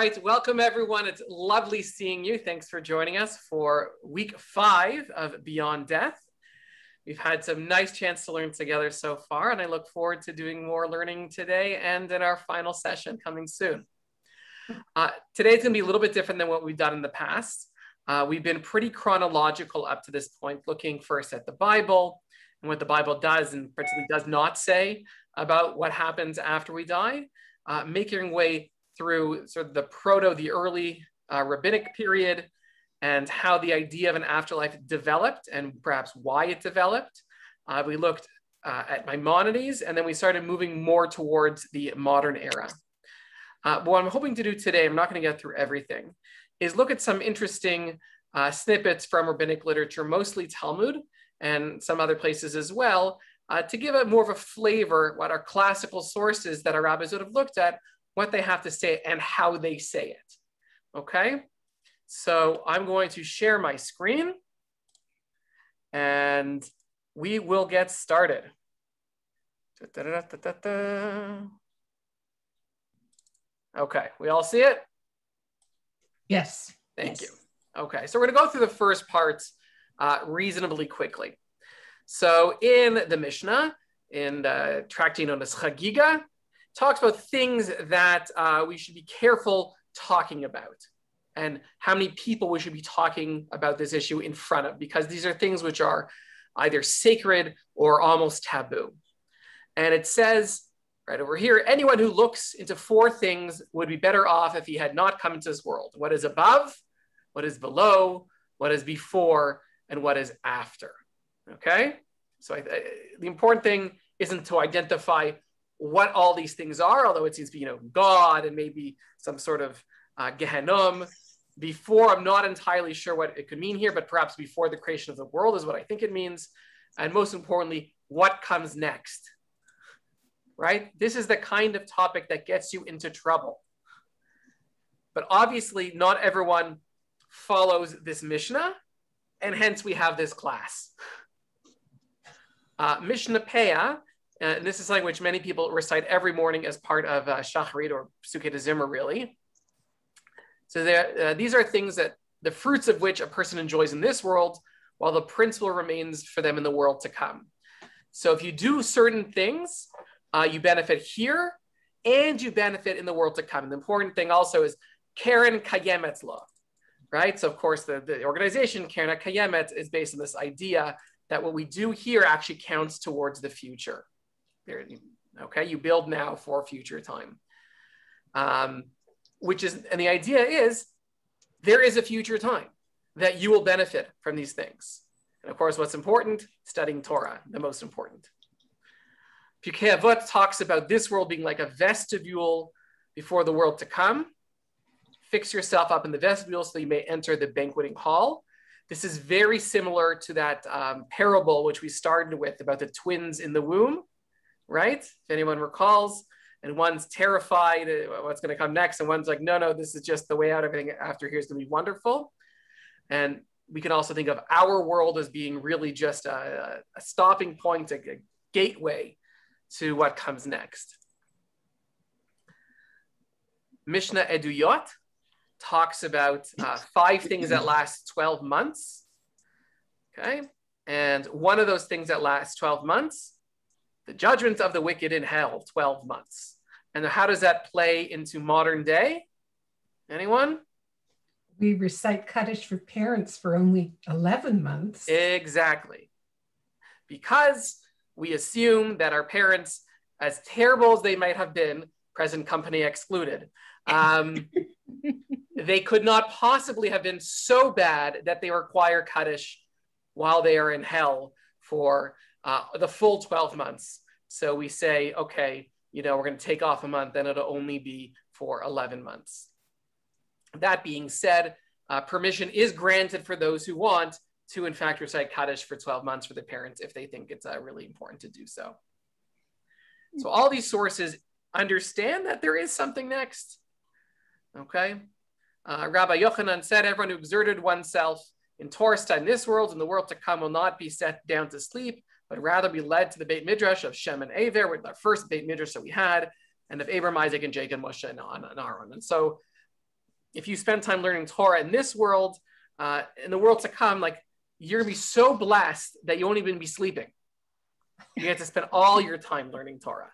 right, welcome everyone. It's lovely seeing you. Thanks for joining us for week 5 of Beyond Death. We've had some nice chance to learn together so far, and I look forward to doing more learning today and in our final session coming soon. Today's gonna be a little bit different than what we've done in the past. We've been pretty chronological up to this point, looking first at the Bible and what the Bible does and particularly does not say about what happens after we die, making way through sort of the early rabbinic period and how the idea of an afterlife developed and perhaps why it developed. We looked at Maimonides, and then we started moving more towards the modern era. What I'm hoping to do today, I'm not going to get through everything, is look at some interesting snippets from rabbinic literature, mostly Talmud and some other places as well, to give it more of a flavor, what our classical sources that our rabbis would have looked at, what they have to say and how they say it. Okay, so I'm going to share my screen and we will get started. Okay, we all see it? Yes. Thank you. Okay, so we're gonna go through the first parts reasonably quickly. So in the Mishnah, in the tractate known as Chagiga, talks about things that we should be careful talking about and how many people we should be talking about this issue in front of, because these are things which are either sacred or almost taboo. And it says right over here, anyone who looks into 4 things would be better off if he had not come into this world: what is above, what is below, what is before, and what is after. Okay, so the important thing isn't to identify what all these things are, although it seems to be, God and maybe some sort of Gehenom. Before, I'm not entirely sure what it could mean here, but perhaps before the creation of the world is what I think it means. And most importantly, what comes next, right? This is the kind of topic that gets you into trouble. But obviously not everyone follows this Mishnah, and hence we have this class. Mishnah Peah, and this is something which many people recite every morning as part of Shacharit or Psukei Zimmer, really. So these are things that the fruits of which a person enjoys in this world, while the principle remains for them in the world to come. So if you do certain things, you benefit here and you benefit in the world to come. And the important thing also is Keren Kayemet law, right? So of course the organization Keren Kayemet is based on this idea that what we do here actually counts towards the future. Okay, you build now for future time. And the idea is there is a future time that you will benefit from these things. And of course, what's important? Studying Torah, the most important. Pirkei Avot talks about this world being like a vestibule before the world to come. Fix yourself up in the vestibule so you may enter the banqueting hall. This is very similar to that parable which we started with about the twins in the womb, right? If anyone recalls, and one's terrified what's going to come next, and one's like, no, this is just the way out. Everything after here is going to be wonderful. And we can also think of our world as being really just a stopping point, a gateway to what comes next. Mishnah Eduyot talks about 5 things that last 12 months. Okay, and one of those things that lasts 12 months, the judgment of the wicked in hell, 12 months. And how does that play into modern day? Anyone? We recite Kaddish for parents for only 11 months. Exactly. Because we assume that our parents, as terrible as they might have been, present company excluded, they could not possibly have been so bad that they require Kaddish while they are in hell for the full 12 months. So we say, okay, we're going to take off a month, and it'll only be for 11 months. That being said, permission is granted for those who want to, in fact, recite Kaddish for 12 months for the parents if they think it's really important to do so. So all these sources understand that there is something next. Okay. Rabbi Yochanan said, everyone who exerted oneself in Torah in this world and the world to come will not be set down to sleep, but rather be led to the Beit Midrash of Shem and Aver, with our first Beit Midrash that we had, and of Abraham, Isaac, and Jacob, Moshe, and Aaron. And so if you spend time learning Torah in this world, in the world to come, like you're gonna be so blessed that you won't even be sleeping. You get to spend all your time learning Torah.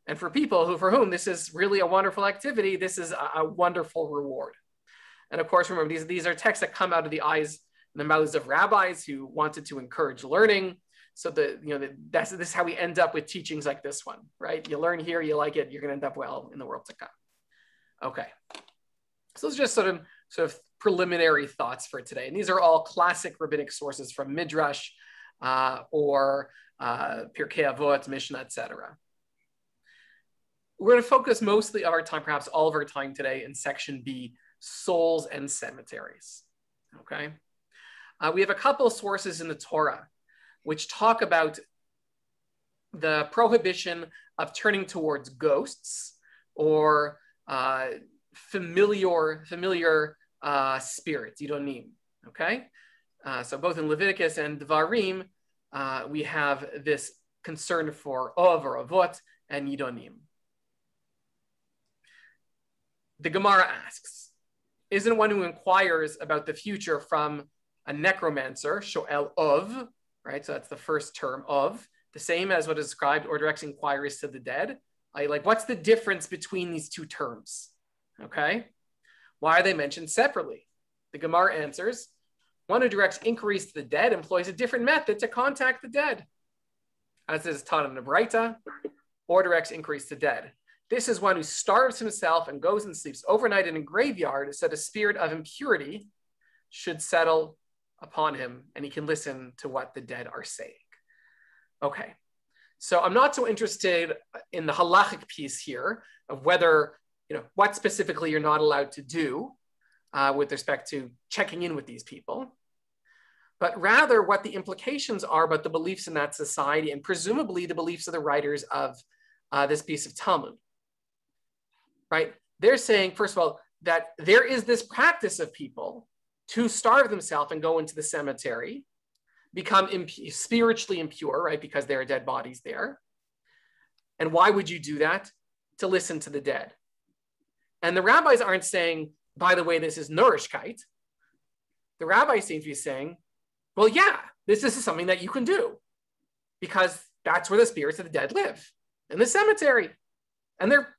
And for people for whom this is really a wonderful activity, this is a wonderful reward. And of course, remember, these are texts that come out of the eyes and the mouths of rabbis who wanted to encourage learning. So this is how we end up with teachings like this one, right? You learn here, you like it, you're going to end up well in the world to come. Okay. So it's just sort of preliminary thoughts for today. And these are all classic rabbinic sources from Midrash or Pirkei Avot, Mishnah, etc. We're going to focus mostly of our time, perhaps all of our time today, in section B, souls and cemeteries. Okay. We have a couple of sources in the Torah which talk about the prohibition of turning towards ghosts or familiar spirits, Yidonim. Okay. So both in Leviticus and Devarim, we have this concern for Ov or Avot and Yidonim. The Gemara asks, isn't one who inquires about the future from a necromancer, Shoel Ov, right? So that's the first term, Ov, the same as what is described or directs inquiries to the dead. What's the difference between these two terms? Okay. Why are they mentioned separately? The Gemara answers, one who directs inquiries to the dead employs a different method to contact the dead, as is taught in the Braita, or directs inquiries to dead. This is one who starves himself and goes and sleeps overnight in a graveyard so the spirit of impurity should settle upon him and he can listen to what the dead are saying. Okay, so I'm not so interested in the halachic piece here of whether, what specifically you're not allowed to do with respect to checking in with these people, but rather what the implications are about the beliefs in that society and presumably the beliefs of the writers of this piece of Talmud. Right? They're saying, first of all, that there is this practice of people to starve themselves and go into the cemetery, become spiritually impure, right? Because there are dead bodies there. And why would you do that? To listen to the dead. And the rabbis aren't saying, by the way, this is nourishkeit. The rabbis seem to be saying, well, yeah, this is something that you can do because that's where the spirits of the dead live, in the cemetery. And they're,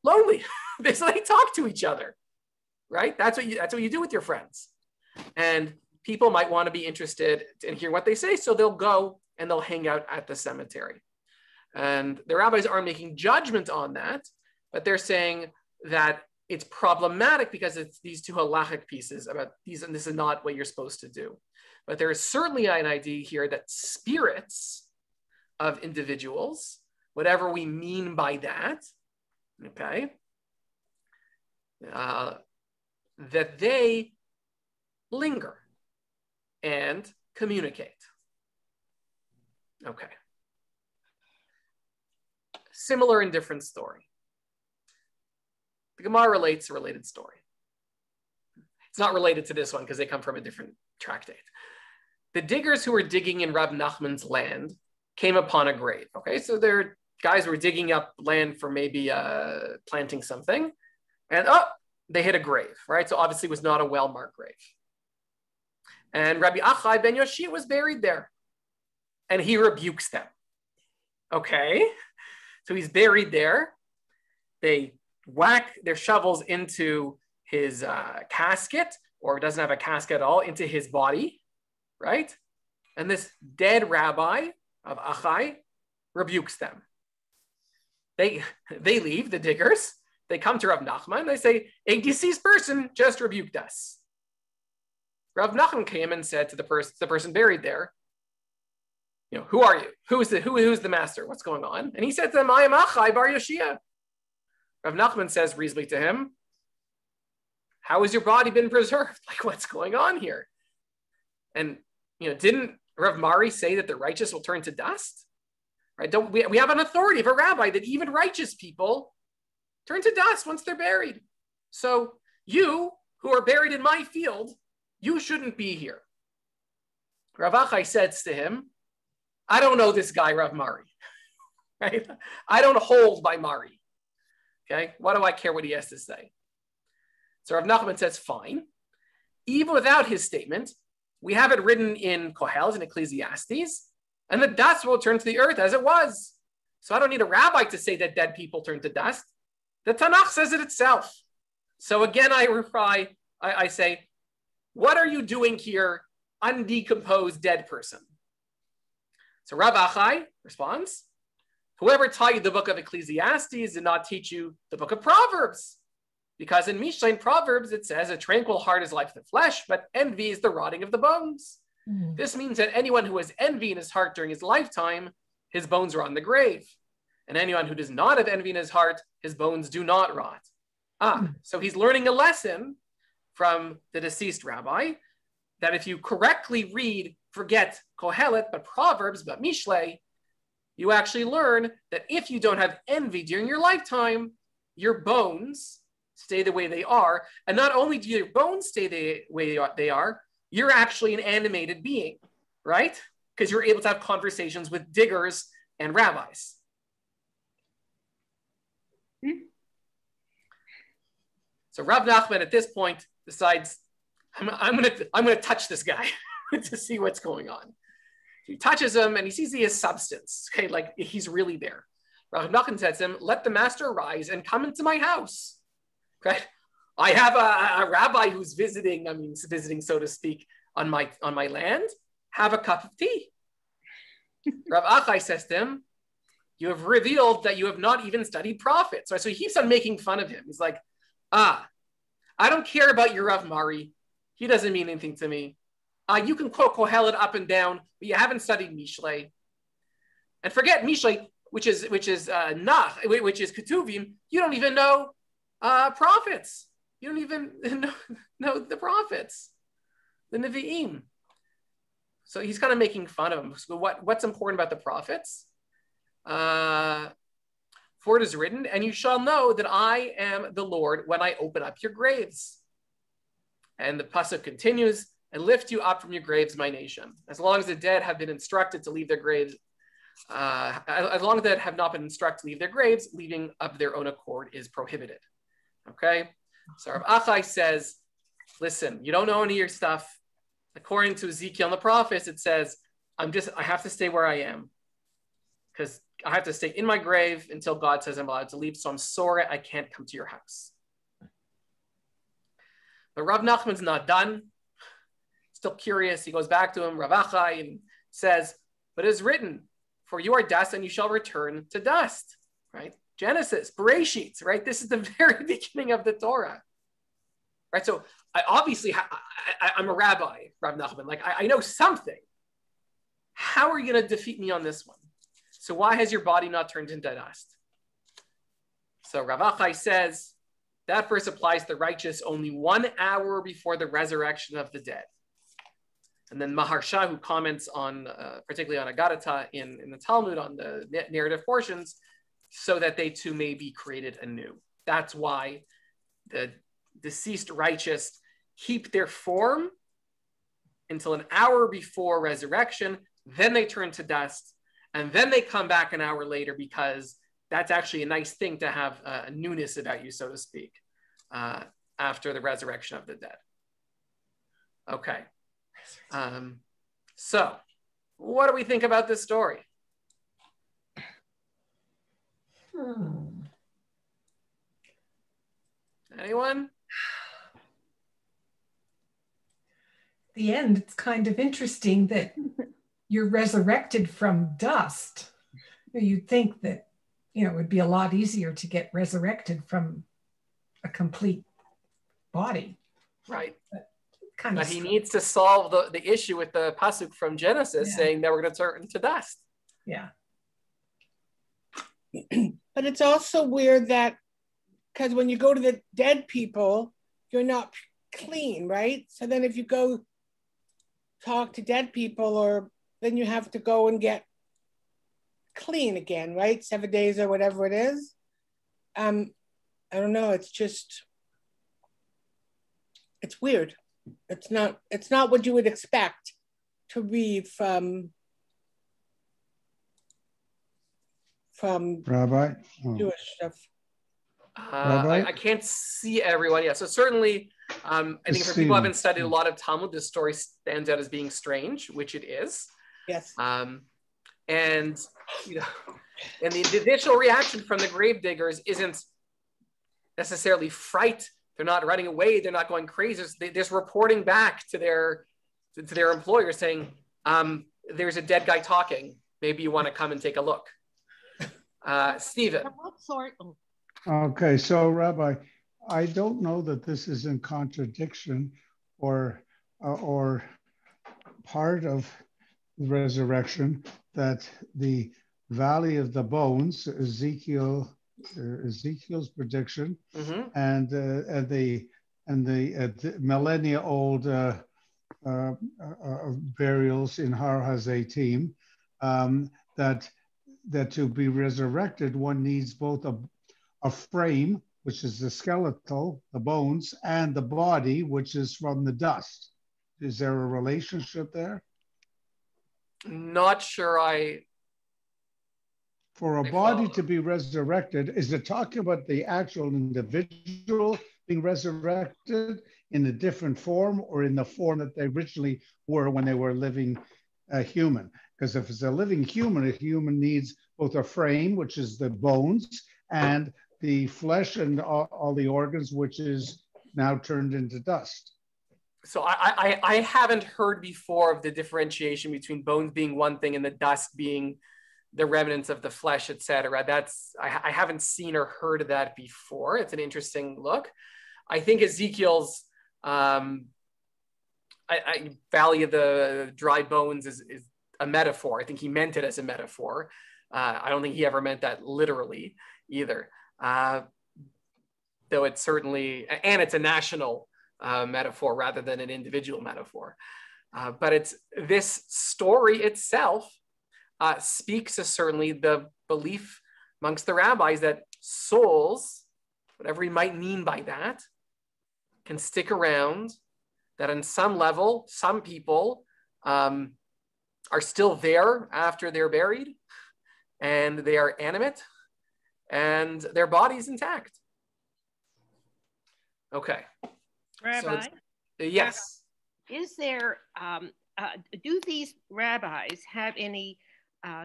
lonely. They talk to each other, right? That's what you do with your friends. And people might want to be interested in hearing what they say, so they'll go and they'll hang out at the cemetery. And the rabbis aren't making judgment on that, but they're saying that it's problematic because it's these two halachic pieces about these, and this is not what you're supposed to do. But there is certainly an idea here that spirits of individuals, whatever we mean by that, okay, that they linger and communicate. Okay. Similar and different story. The Gemara relates a related story. It's not related to this one because they come from a different tractate. The diggers who were digging in Rav Nachman's land came upon a grave. Okay, so they're guys were digging up land for maybe planting something, and they hit a grave, right? So obviously it was not a well-marked grave. And Rabbi Achai ben Yoshi was buried there, and he rebukes them. Okay, so he's buried there. They whack their shovels into his casket, or it doesn't have a casket at all, into his body, right? And this dead rabbi of Achai rebukes them. They leave, the diggers. They come to Rav Nachman. They say, a deceased person just rebuked us. Rav Nachman came and said to the person buried there, who are you? Who's the master? What's going on? And he said to them, I am Achai bar Yoshia. Rav Nachman says reasonably to him, how has your body been preserved? What's going on here? And didn't Rav Mari say that the righteous will turn to dust? Right? We have an authority of a rabbi that even righteous people turn to dust once they're buried. So you, who are buried in my field, you shouldn't be here. Rav Achai says to him, I don't know this guy, Rav Mari. Right? I don't hold by Mari. Okay? What do I care what he has to say? So Rav Nachman says, fine. Even without his statement, we have it written in Koheles and Ecclesiastes, and the dust will turn to the earth as it was. So I don't need a rabbi to say that dead people turn to dust. The Tanakh says it itself. So again, I say, what are you doing here, undecomposed dead person? So Rav Achai responds, whoever taught you the book of Ecclesiastes did not teach you the book of Proverbs. Because in Mishlei and Proverbs, it says, a tranquil heart is life of the flesh, but envy is the rotting of the bones. This means that anyone who has envy in his heart during his lifetime, his bones rot in the grave. And anyone who does not have envy in his heart, his bones do not rot. So he's learning a lesson from the deceased rabbi, that if you correctly read, forget Kohelet, but Proverbs, but Mishlei, you actually learn that if you don't have envy during your lifetime, your bones stay the way they are. And not only do your bones stay the way they are, you're actually an animated being, right? Because you're able to have conversations with diggers and rabbis. So Rav Nachman at this point decides, I'm gonna touch this guy to see what's going on. He touches him and he sees he has substance. Okay, like he's really there. Rav Nachman says to him, let the master arise and come into my house. Okay, I have a rabbi who's visiting, so to speak, on my land. Have a cup of tea. Rav Achai says to him, you have revealed that you have not even studied prophets. So he keeps on making fun of him. He's like, I don't care about your Rav Mari. He doesn't mean anything to me. You can quote Kohelet up and down, but you haven't studied Mishlei. And forget Mishlei, which is Nach, which is Ketuvim. You don't even know prophets. You don't even know the prophets, the Nevi'im. So he's kind of making fun of him. So what's important about the prophets? For it is written, and you shall know that I am the Lord when I open up your graves. And the pasuk continues, and lift you up from your graves, my nation. As long as the dead have been instructed to leave their graves, as long as the dead have not been instructed to leave their graves, leaving of their own accord is prohibited. Okay? So Rav Achai says, listen, you don't know any of your stuff. According to Ezekiel and the prophets, it says, I have to stay where I am. Because I have to stay in my grave until God says I'm allowed to leave. So I'm sorry, I can't come to your house. But Rav Nachman's not done. Still curious. He goes back to him, Rav Achai, and says, but it is written, for you are dust and you shall return to dust, right? Genesis, Bereshit, right? This is the very beginning of the Torah, right? So I'm a rabbi, Rav Nachman. Like I know something. How are you going to defeat me on this one? So why has your body not turned into dust? So Rav Achai says, that verse applies to the righteous only 1 hour before the resurrection of the dead. And then Maharsha, who comments on, particularly on Agadata in the Talmud on the narrative portions, so that they too may be created anew. That's why the deceased righteous keep their form until an hour before resurrection, then they turn to dust, and then they come back an hour later, because that's actually a nice thing to have a newness about you, so to speak, after the resurrection of the dead. Okay. So what do we think about this story? Anyone? At the end, it's kind of interesting that you're resurrected from dust. You'd think that, it would be a lot easier to get resurrected from a complete body. Right. But he needs to solve the issue with the pasuk from Genesis saying that we're going to turn to dust. Yeah. But it's also weird that, because when you go to the dead people, you're not clean, right? So then if you go talk to dead people, then you have to go and get clean again, right? 7 days or whatever it is. I don't know. It's weird. It's not what you would expect to read from Rabbi. Jewish stuff. I can't see everyone yet. So certainly, I think for people who haven't studied a lot of Talmud, this story stands out as being strange, which it is. Yes. And and the initial reaction from the grave diggers isn't necessarily fright. They're not running away. They're not going crazy. They're just reporting back to their employer saying, "There's a dead guy talking. Maybe you want to come and take a look." Stephen. What sort? Okay, so Rabbi, I don't know that this is in contradiction or part of the resurrection, that the Valley of the Bones, Ezekiel's prediction, and the millennia old burials in Har HaZeitim, that to be resurrected, one needs both a frame, which is the skeletal, the bones, and the body, which is from the dust. Is there a relationship there? Not sure For a body to be resurrected, is it talking about the actual individual being resurrected in a different form, or in the form that they originally were when they were living human? Because if it's a living human, a human needs both a frame, which is the bones, and the flesh and all the organs, which is now turned into dust. So I haven't heard before of the differentiation between bones being one thing and the dust being the remnants of the flesh, etc. I haven't seen or heard of that before. It's an interesting look. I think Ezekiel's Valley of the Dry Bones is a metaphor. I think he meant it as a metaphor. I don't think he ever meant that literally either. Though it's certainly, and it's a national metaphor rather than an individual metaphor. But it's this story itself speaks to certainly the belief amongst the rabbis that souls, whatever he might mean by that, can stick around, that on some level, some people are still there after they're buried, and they are animate, and their body's intact. Okay. Rabbi? So yes. Is there, do these rabbis have any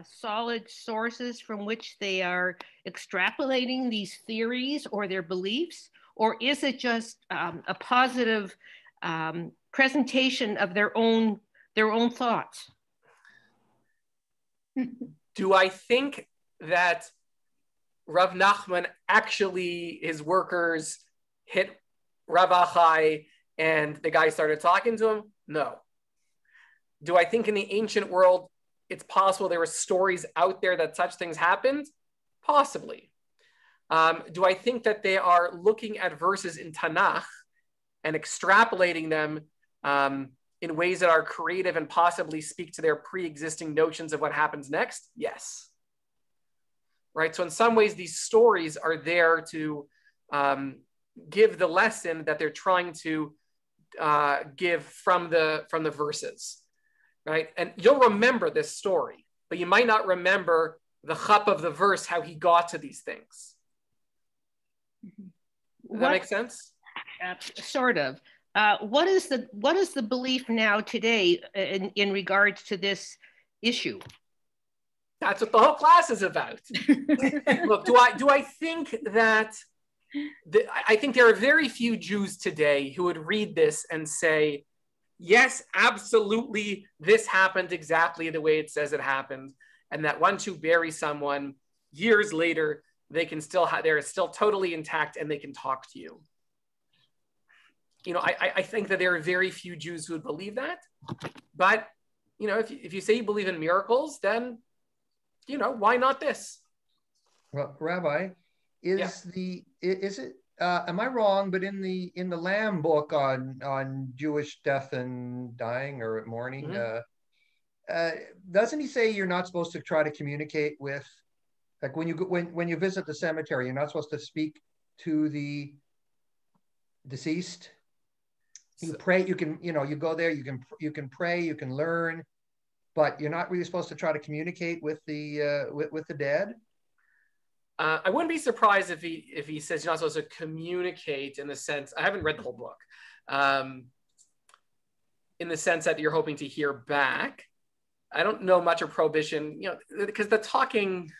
solid sources from which they are extrapolating these theories or their beliefs? Or is it just a positive presentation of their own thoughts? Do I think that Rav Nachman actually, his workers hit Rav Achai and the guy started talking to him? No. Do I think in the ancient world it's possible there were stories out there that such things happened? Possibly. Do I think that they are looking at verses in Tanakh and extrapolating them in ways that are creative and possibly speak to their pre-existing notions of what happens next? Yes. Right. So in some ways, these stories are there to give the lesson that they're trying to give from the verses. Right. And you'll remember this story, but you might not remember the chap of the verse, how he got to these things. Does that make sense? Sort of. What is the belief now today in regards to this issue? That's what the whole class is about. Look, do I think that I think there are very few Jews today who would read this and say, yes, absolutely, this happened exactly the way it says it happened, and that once you bury someone, years later, they're still totally intact and they can talk to you. You know, I think that there are very few Jews who would believe that. But, you know, if you say you believe in miracles, then, you know, why not this? Well, Rabbi, am I wrong, but in the Lamb book on Jewish death and dying or mourning, doesn't he say you're not supposed to try to communicate with, like when you visit the cemetery, you're not supposed to speak to the deceased? You pray, you go there, you can pray, you can learn, but you're not really supposed to try to communicate with the dead. I wouldn't be surprised if he says you're not supposed to communicate in the sense, I haven't read the whole book, in the sense that you're hoping to hear back. I don't know much of prohibition, because the talking,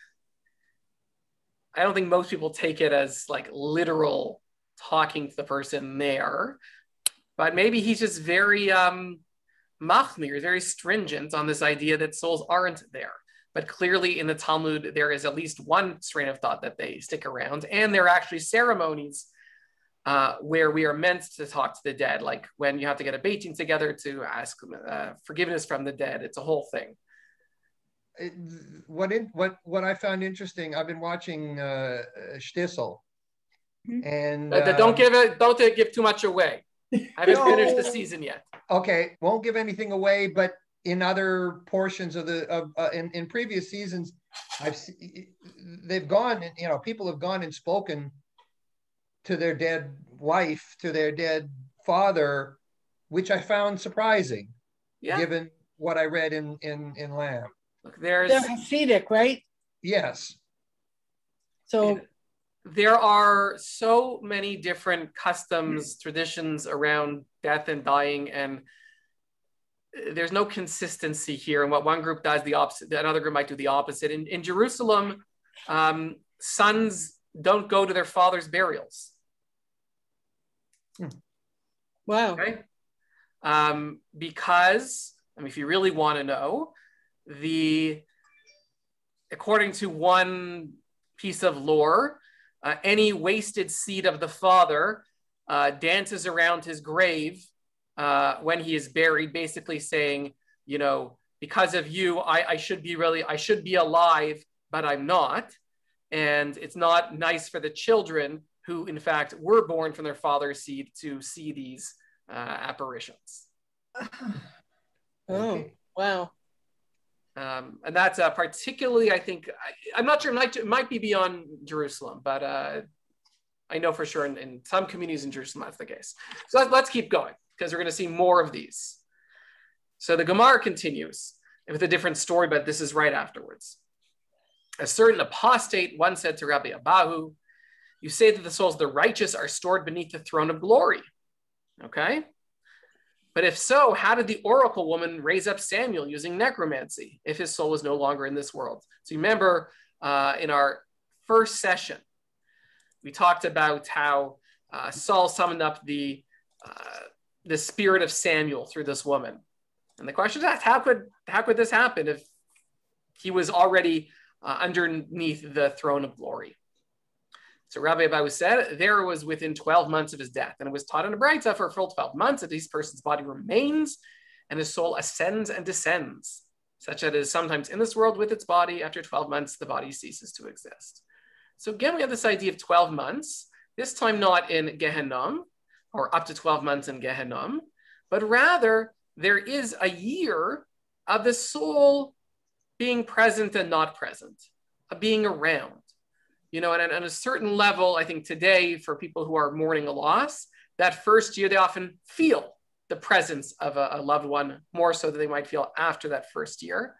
I don't think most people take it as like literal talking to the person there, but maybe he's just very machmir, very stringent on this idea that souls aren't there. But clearly in the Talmud, there is at least one strain of thought that they stick around. And there are actually ceremonies where we are meant to talk to the dead, like when you have to get a beitin together to ask forgiveness from the dead. It's a whole thing. What I found interesting, I've been watching Shtisel. And don't give too much away. I haven't finished the season yet. Okay, won't give anything away, but in other portions of in previous seasons, they've gone, people have gone and spoken to their dead wife, to their dead father, which I found surprising, given what I read in Lamb. Look, they're Hasidic, right? Yes. So there are so many different customs, traditions around death and dying, and there's no consistency here. And what one group does, the opposite, another group might do the opposite. In Jerusalem, sons don't go to their father's burials. Wow. Okay? Because, if you really want to know, according to one piece of lore, any wasted seed of the father dances around his grave when he is buried, basically saying, because of you, I should be alive, but I'm not. And it's not nice for the children who, in fact, were born from their father's seed to see these apparitions. Oh, wow. And that's particularly, I think, I'm not sure, it might be beyond Jerusalem, but I know for sure in some communities in Jerusalem, that's the case. So let's keep going, because we're going to see more of these. So the Gemara continues with a different story, but this is right afterwards. A certain apostate once said to Rabbi Abahu, you say that the souls of the righteous are stored beneath the throne of glory. Okay? But if so, how did the oracle woman raise up Samuel using necromancy if his soul was no longer in this world? So you remember in our first session, we talked about how Saul summoned up the spirit of Samuel through this woman. And the question is asked, how could this happen if he was already underneath the throne of glory? So Rabbi Abahu said, there was within 12 months of his death, and it was taught in a Braita for a full 12 months that this person's body remains and his soul ascends and descends, such that it is sometimes in this world with its body. After 12 months, the body ceases to exist. So again, we have this idea of 12 months, this time not in Gehenna, or up to 12 months in Gehenna, but rather there is a year of the soul being present and not present, of being around. And at a certain level, I think today, for people who are mourning a loss, that first year, they often feel the presence of a loved one more so than they might feel after that first year.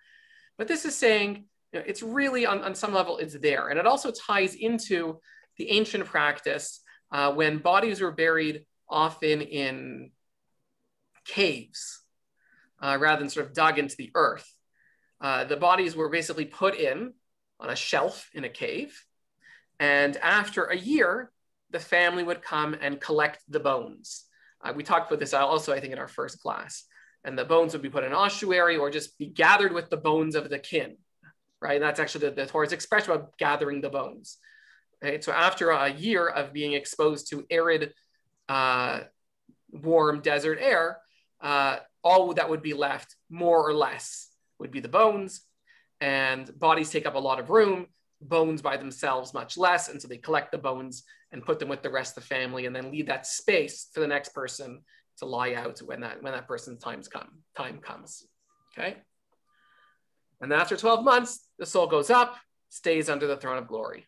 But this is saying, it's really, on some level, it's there. And it also ties into the ancient practice when bodies were buried often in caves rather than sort of dug into the earth. The bodies were basically put in on a shelf in a cave. And after a year, the family would come and collect the bones. We talked about this also, I think, in our first class. And the bones would be put in an ossuary or just be gathered with the bones of the kin, right? And that's actually the Torah's expression about gathering the bones. Right? So after a year of being exposed to arid, warm desert air, all that would be left, more or less, would be the bones. And bodies take up a lot of room. Bones by themselves much less, and so they collect the bones and put them with the rest of the family, and then leave that space for the next person to lie out when that person's time comes. Okay, and then after 12 months, the soul goes up, stays under the throne of glory.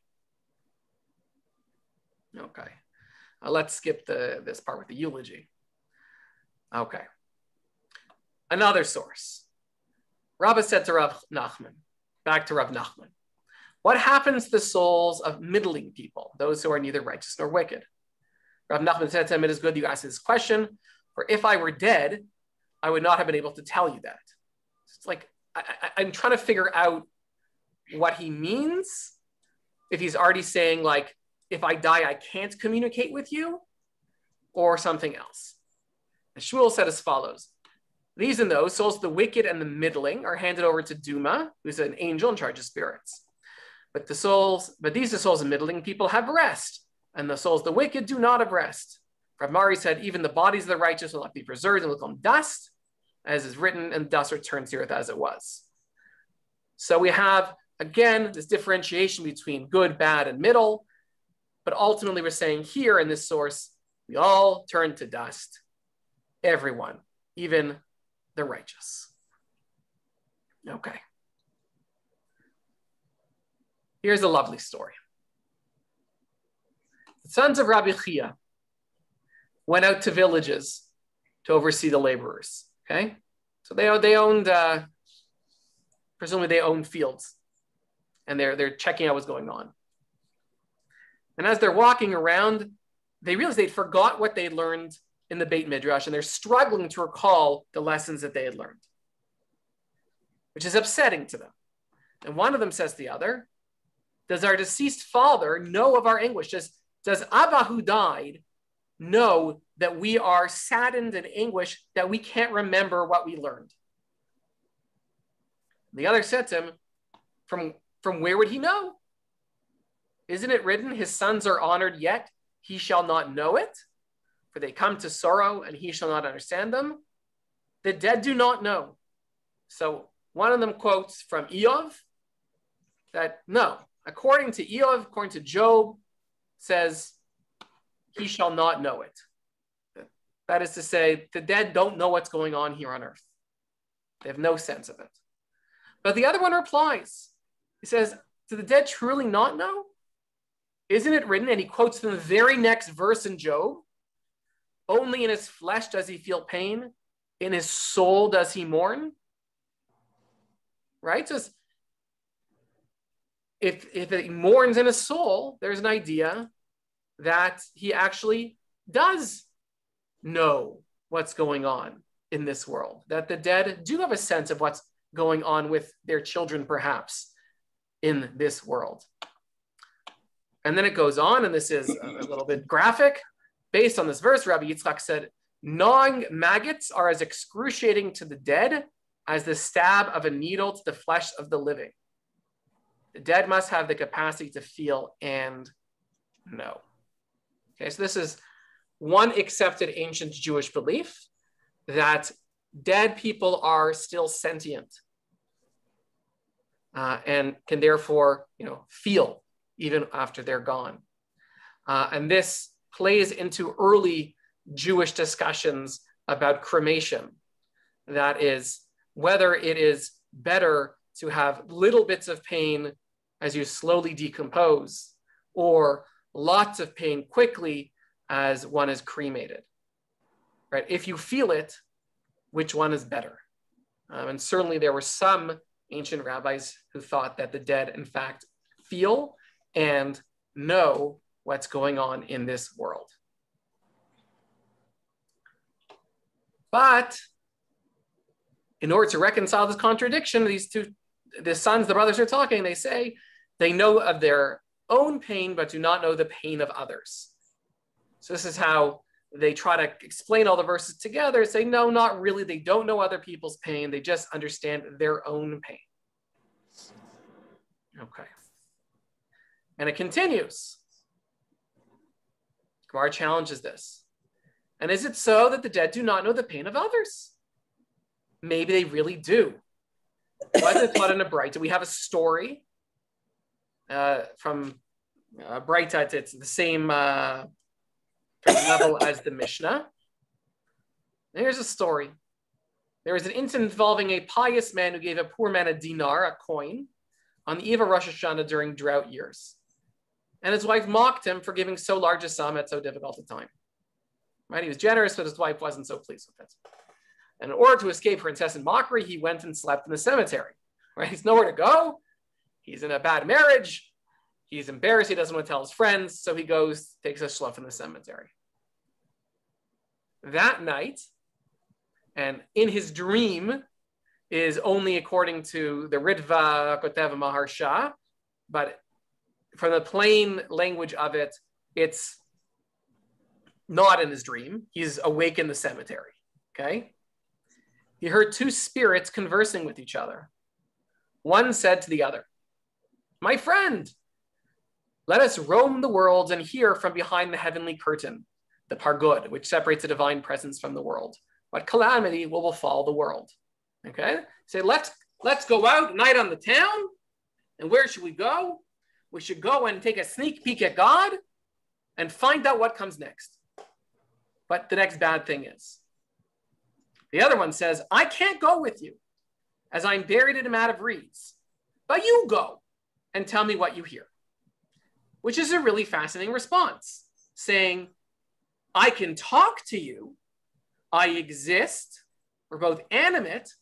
Okay, let's skip this part with the eulogy. Okay, another source. Rabbi said to Rav Nachman, back to Rav Nachman. what happens to the souls of middling people, those who are neither righteous nor wicked? Rav Nachman said to him, it is good you asked this question, for if I were dead, I would not have been able to tell you that. It's like, I'm trying to figure out what he means. If he's already saying like, if I die, I can't communicate with you, or something else. And Shmuel said as follows: these and those, souls of the wicked and the middling, are handed over to Duma, who's an angel in charge of spirits. But these the souls of middling people have rest, and the souls of the wicked do not have rest. Rav Mari said, even the bodies of the righteous will not be preserved and will become dust, as is written, and dust returns to earth as it was. So we have, again, this differentiation between good, bad, and middle. But ultimately, we're saying here in this source, we all turn to dust. Everyone, even the righteous. Okay. Here's a lovely story. The sons of Rabbi Chia went out to villages to oversee the laborers. Okay, so they owned, presumably they owned fields, and they're checking out what's going on. And as they're walking around, they realized they'd forgot what they'd learned in the Beit Midrash, and they're struggling to recall the lessons that they had learned, which is upsetting to them. And one of them says to the other, does our deceased father know of our anguish? Does Abba, who died, know that we are saddened and anguished that we can't remember what we learned? The other said to him, from where would he know? Isn't it written, his sons are honored, yet he shall not know it? For they come to sorrow, and he shall not understand them. The dead do not know. So one of them quotes from Eov that no, according to Eov, according to Job, says he shall not know it. That is to say, the dead don't know what's going on here on earth. They have no sense of it. But the other one replies. He says, do the dead truly not know? Isn't it written? And he quotes from the very next verse in Job. Only in his flesh does he feel pain. In his soul does he mourn. Right? So if he mourns in his soul, there's an idea that he actually does know what's going on in this world, that the dead do have a sense of what's going on with their children, perhaps, in this world. And then it goes on, and this is a little bit graphic. Based on this verse, Rabbi Yitzchak said, gnawing maggots are as excruciating to the dead as the stab of a needle to the flesh of the living. The dead must have the capacity to feel and know. Okay, so this is one accepted ancient Jewish belief that dead people are still sentient and can therefore, feel even after they're gone. And this plays into early Jewish discussions about cremation. That is, whether it is better to have little bits of pain as you slowly decompose, or lots of pain quickly as one is cremated. Right? If you feel it, which one is better? And certainly there were some ancient rabbis who thought that the dead, in fact, feel and know what's going on in this world. But in order to reconcile this contradiction, the sons, the brothers are talking, they say they know of their own pain, but do not know the pain of others. So this is how they try to explain all the verses together, say, no, not really. They don't know other people's pain. They just understand their own pain. Okay. And it continues. Gemara challenges this. And is it so that the dead do not know the pain of others? Maybe they really do. Why is it taught in a Braita? We have a story from Braita. It's the same level as the Mishnah. And here's a story. There was an incident involving a pious man who gave a poor man a dinar, a coin, on the eve of Rosh Hashanah during drought years. And his wife mocked him for giving so large a sum at so difficult a time. Right? He was generous, but his wife wasn't so pleased with it. And in order to escape her incessant mockery, he went and slept in the cemetery. Right? He's nowhere to go. He's in a bad marriage. He's embarrassed. He doesn't want to tell his friends. So he goes, takes a shluff in the cemetery. That night, and in his dream is only according to the Ritva Kotev Maharsha, but from the plain language of it, it's not in his dream. He's awake in the cemetery, okay? He heard two spirits conversing with each other. One said to the other, "My friend, let us roam the world and hear from behind the heavenly curtain, the pargud, which separates the divine presence from the world. What calamity will befall the world?" Okay? Say, let's go out night on the town. And where should we go? We should go and take a sneak peek at God and find out what comes next. But the next bad thing is, the other one says, "I can't go with you, as I'm buried in a mat of reeds. But you go and tell me what you hear." Which is a really fascinating response, saying, I can talk to you, I exist, we're both animate,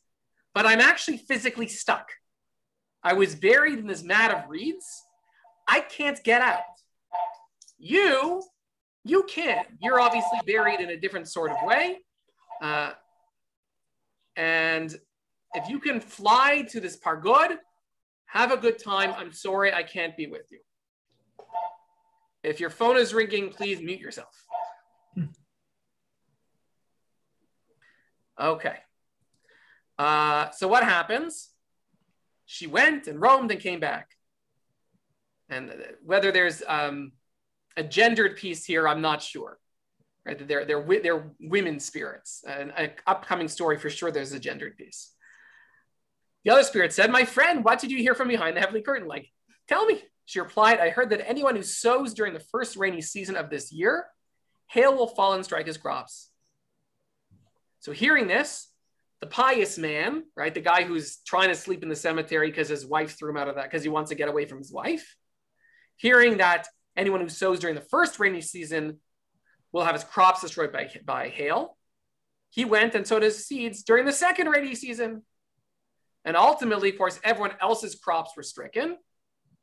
but I'm actually physically stuck. I was buried in this mat of reeds. I can't get out. You can. You're obviously buried in a different sort of way. And if you can fly to this pargud, have a good time. I'm sorry, I can't be with you. If your phone is ringing, please mute yourself. Okay. So what happens? She went and roamed and came back. And whether there's a gendered piece here, I'm not sure. Right? They're women spirits. An upcoming story for sure, there's a gendered piece. The other spirit said, "My friend, what did you hear from behind the heavenly curtain? Like, tell me." She replied, "I heard that anyone who sows during the first rainy season of this year, hail will fall and strike his crops." So hearing this, the pious man, right, the guy who's trying to sleep in the cemetery because his wife threw him out of that because he wants to get away from his wife, hearing that anyone who sows during the first rainy season will have his crops destroyed by hail, he went and sowed his seeds during the second rainy season. And ultimately, of course, everyone else's crops were stricken,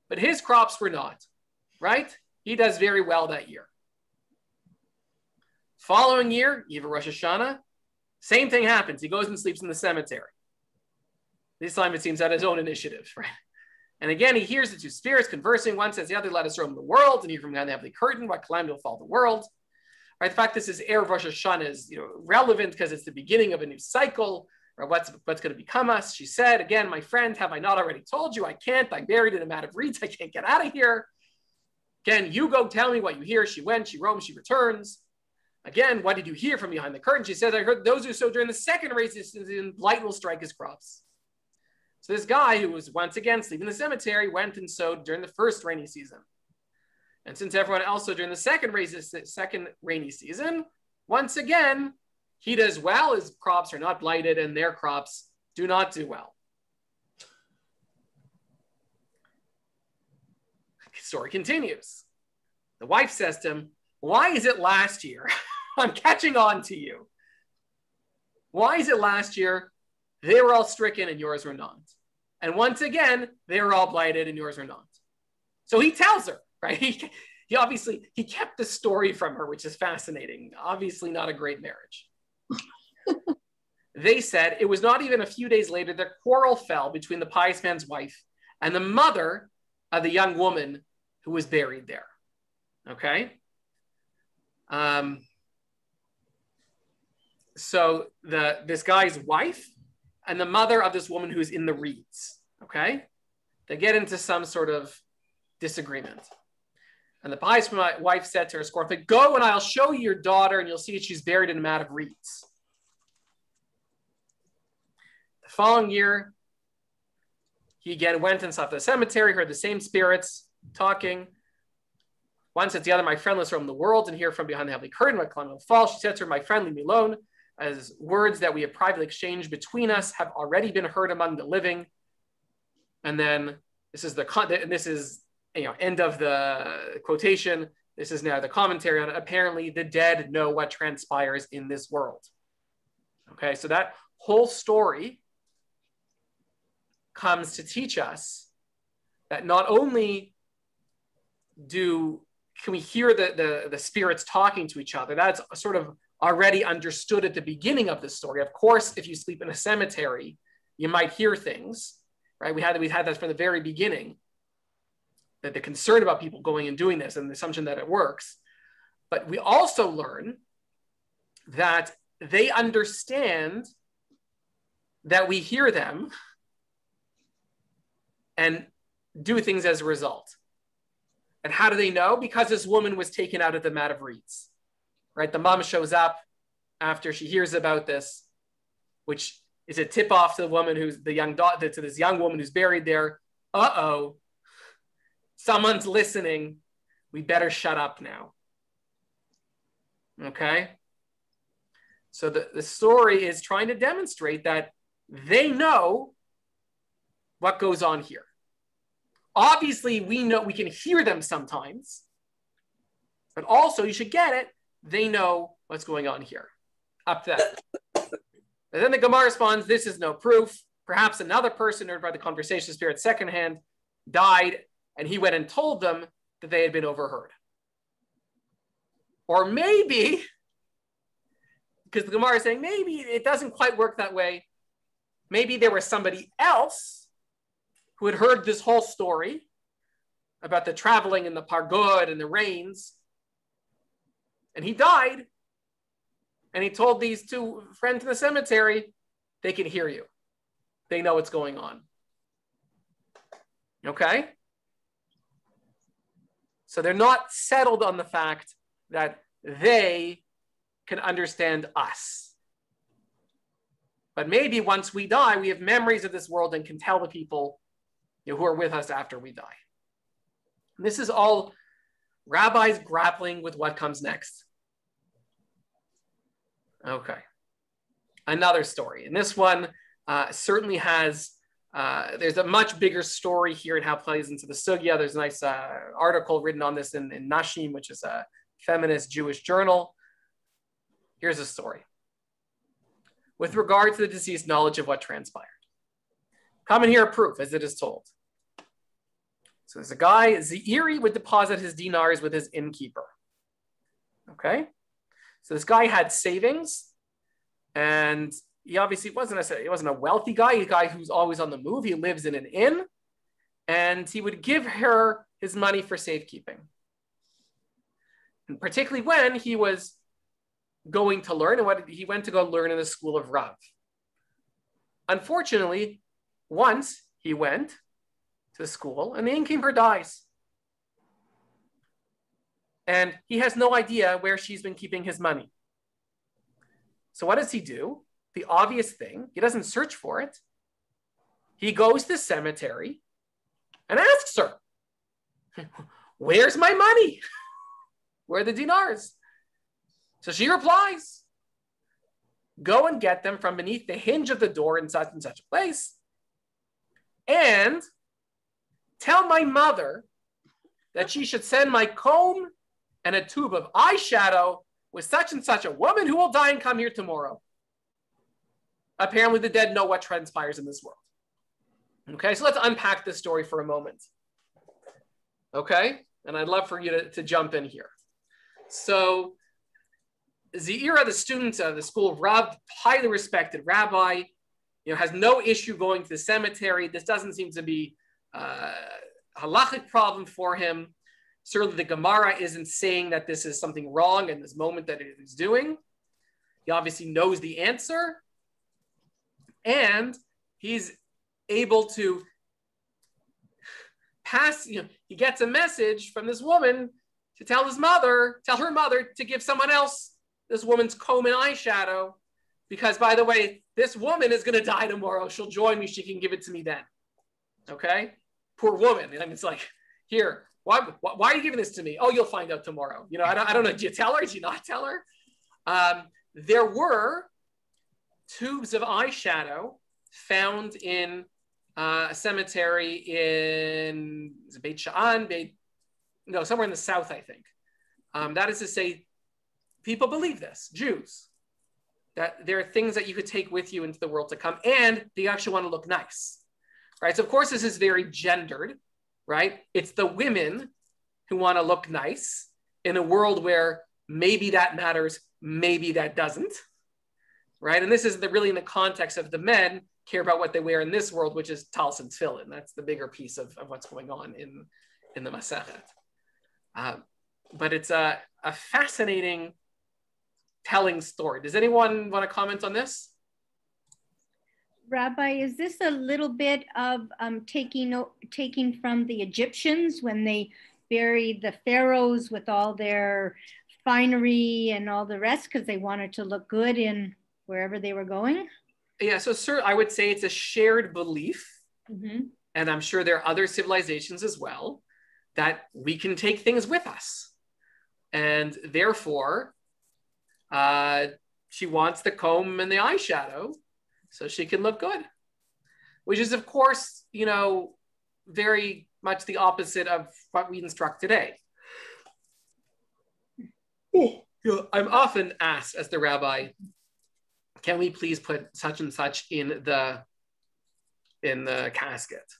but his crops were not, right? He does very well that year. Following year, Eve of Rosh Hashanah, same thing happens. He goes and sleeps in the cemetery. This time it seems at his own initiative, right? And again, he hears the two spirits conversing. One says, "The other, let us roam the world and hear from behind the heavenly curtain what calamity will fall the world." Right? The fact this is Erev Rosh Hashanah is relevant because it's the beginning of a new cycle, or what's going to become us. She said, "Again, my friend, have I not already told you? I can't. I'm buried in a mat of reeds. I can't get out of here. Again, you go tell me what you hear." She went, she roamed, she returns. Again, "What did you hear from behind the curtain?" She says, "I heard those who sow during the second rainy season, blight will strike his crops." So this guy who was once again sleeping in the cemetery went and sowed during the first rainy season. And since everyone else sowed during the second rainy season, once again, he does well. His crops are not blighted and their crops do not do well. The story continues. The wife says to him, "Why is it last year?" I'm catching on to you. "Why is it last year they were all stricken and yours were not? And once again, they were all blighted and yours were not." So he tells her, right? He obviously, he kept the story from her, which is fascinating. Obviously not a great marriage. They said it was not even a few days later that quarrel fell between the pious man's wife and the mother of the young woman who was buried there. Okay? So this guy's wife and the mother of this woman who's in the reeds, okay? They get into some sort of disagreement. And the pious wife said to her scornfully, "Go and I'll show you your daughter and you'll see she's buried in a mat of reeds." The following year, he again went and saw the cemetery, heard the same spirits talking. One said to the other, "My friend, let's roam the world and hear from behind the heavenly curtain what calamity will fall." She said to her, "My friend, leave me alone, as words that we have privately exchanged between us have already been heard among the living." And then this is end of the quotation. This is now the commentary on it. "Apparently, the dead know what transpires in this world." Okay, so that whole story comes to teach us that not only can we hear the spirits talking to each other, that's sort of already understood at the beginning of the story. Of course, if you sleep in a cemetery, you might hear things, right? We've had that from the very beginning, that they're concerned about people going and doing this and the assumption that it works. But we also learn that they understand that we hear them and do things as a result. And how do they know? Because this woman was taken out of the mat of reeds, right? The mom shows up after she hears about this, which is a tip off to the woman to this young woman who's buried there. Uh-oh, someone's listening. We better shut up now. Okay? So the story is trying to demonstrate that they know what goes on here. Obviously, we know we can hear them sometimes, but also you should get it. They know what's going on here. Up to that. And then the Gemara responds, this is no proof. Perhaps another person heard by the conversation spirit secondhand died, and he went and told them that they had been overheard. Or maybe, because the Gemara is saying maybe it doesn't quite work that way. Maybe there was somebody else who had heard this whole story about the traveling and the pargod and the rains, and he died, and he told these two friends in the cemetery, they can hear you. They know what's going on. Okay? So they're not settled on the fact that they can understand us. But maybe once we die, we have memories of this world and can tell the people who are with us after we die. And this is all rabbis grappling with what comes next. Okay. Another story. And this one certainly has, there's a much bigger story here and how it plays into the sugya. There's a nice article written on this in Nashim, which is a feminist Jewish journal. Here's a story. With regard to the deceased knowledge of what transpired. Come and hear a proof, as it is told. So there's a guy, Zeiri would deposit his dinars with his innkeeper. Okay? So this guy had savings, and he obviously wasn't a wealthy guy, a guy who's always on the move. He lives in an inn, and he would give her his money for safekeeping. And particularly when he was going to learn, and he went to go learn in the school of Rav. Unfortunately, once he went to school and the innkeeper dies. And he has no idea where she's been keeping his money. So what does he do? The obvious thing, he doesn't search for it. He goes to the cemetery and asks her, where's my money? Where are the dinars? So she replies, go and get them from beneath the hinge of the door in such and such a place. And tell my mother that she should send my comb and a tube of eyeshadow with such and such a woman who will die and come here tomorrow. Apparently the dead know what transpires in this world. Okay, so let's unpack this story for a moment. Okay, and I'd love for you to jump in here. So Zeira, the student of the school of Rav, highly respected rabbi, has no issue going to the cemetery. This doesn't seem to be a halachic problem for him. Certainly the Gemara isn't saying that this is something wrong in this moment that it is doing. He obviously knows the answer. And he's able to pass, he gets a message from this woman to tell her mother to give someone else this woman's comb and eyeshadow, because by the way, this woman is going to die tomorrow. She'll join me. She can give it to me then. Okay? Poor woman. And it's like, here, why are you giving this to me? Oh, you'll find out tomorrow. I don't know. Do you tell her? Do you not tell her? There were tubes of eyeshadow found in a cemetery in Beit Sha'an, somewhere in the south, I think. That is to say, people believe this, Jews, that there are things that you could take with you into the world to come, and they actually want to look nice, right? So of course, this is very gendered. right? It's the women who want to look nice in a world where maybe that matters, maybe that doesn't, right? And this is really in the context of the men care about what they wear in this world, which is talis and tefillin. That's the bigger piece of what's going on in the Masechet. But it's a fascinating telling story. Does anyone want to comment on this? Rabbi, is this a little bit of taking from the Egyptians when they buried the pharaohs with all their finery and all the rest because they wanted to look good in wherever they were going? Yeah, so sir, I would say it's a shared belief, and I'm sure there are other civilizations as well, that we can take things with us. And therefore, she wants the comb and the eyeshadow so she can look good, which is, of course, you know, very much the opposite of what we instruct today. You know, I'm often asked as the rabbi, can we please put such and such in the casket?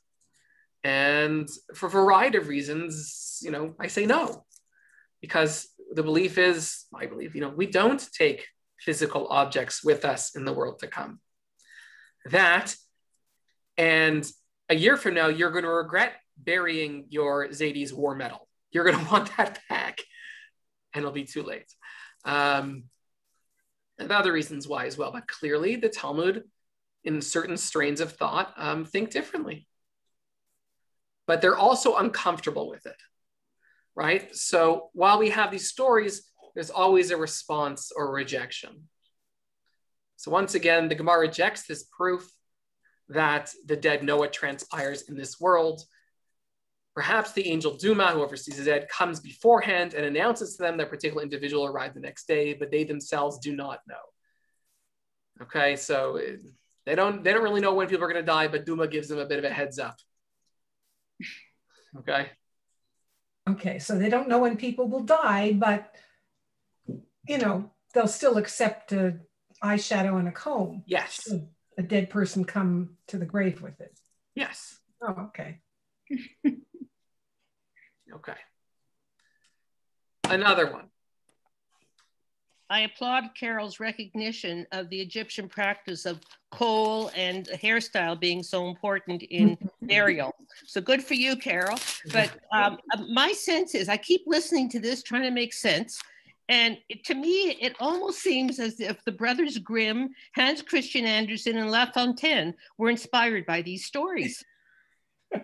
And for a variety of reasons, you know, I say no, because the belief is, my belief, you know, we don't take physical objects with us in the world to come. That, and a year from now, you're going to regret burying your Zaydis war medal. You're going to want that back, and it'll be too late. And other reasons why as well, but clearly the Talmud, in certain strains of thought, think differently. But they're also uncomfortable with it, right? So while we have these stories, there's always a response or rejection. So once again, the Gemara rejects this proof that the dead know what transpires in this world. Perhaps the angel Duma, who oversees the dead, comes beforehand and announces to them that a particular individual arrived the next day, but they themselves do not know. Okay, so they don't really know when people are going to die, but Duma gives them a bit of a heads up. Okay. Okay, so they don't know when people will die, but you know, they'll still accept a eyeshadow and a comb. Yes. Should a dead person come to the grave with it. Yes. Oh, okay. Okay. Another one. I applaud Carol's recognition of the Egyptian practice of kohl and hairstyle being so important in burial. So good for you, Carol. But my sense is, I keep listening to this, trying to make sense. And to me, it almost seems as if the brothers Grimm, Hans Christian Andersen, and La Fontaine were inspired by these stories.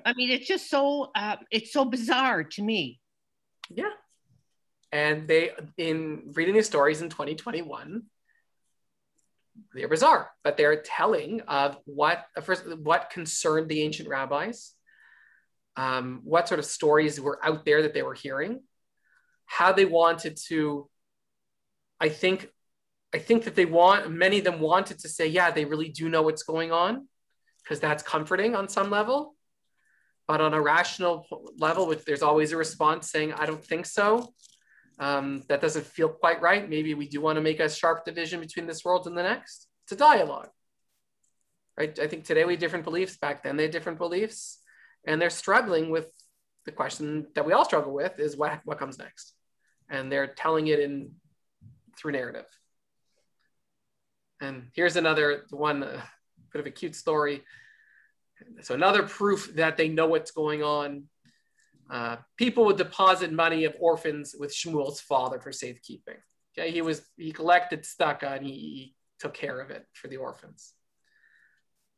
I mean, it's just so, it's so bizarre to me. Yeah. And they, in reading these stories in 2021, they're bizarre, but they're telling of what concerned the ancient rabbis, what sort of stories were out there that they were hearing, how they wanted to, I think that many of them wanted to say, yeah, they really do know what's going on, because that's comforting on some level. But on a rational level, which there's always a response saying, I don't think so. That doesn't feel quite right. Maybe we do want to make a sharp division between this world and the next. It's a dialogue, right? I think today we have different beliefs. Back then they had different beliefs, and they're struggling with the question that we all struggle with: is what comes next? And they're telling it through narrative. And here's another one, bit of a cute story. So another proof that they know what's going on. People would deposit money of orphans with Shmuel's father for safekeeping. Okay, he collected tzedakah and he took care of it for the orphans.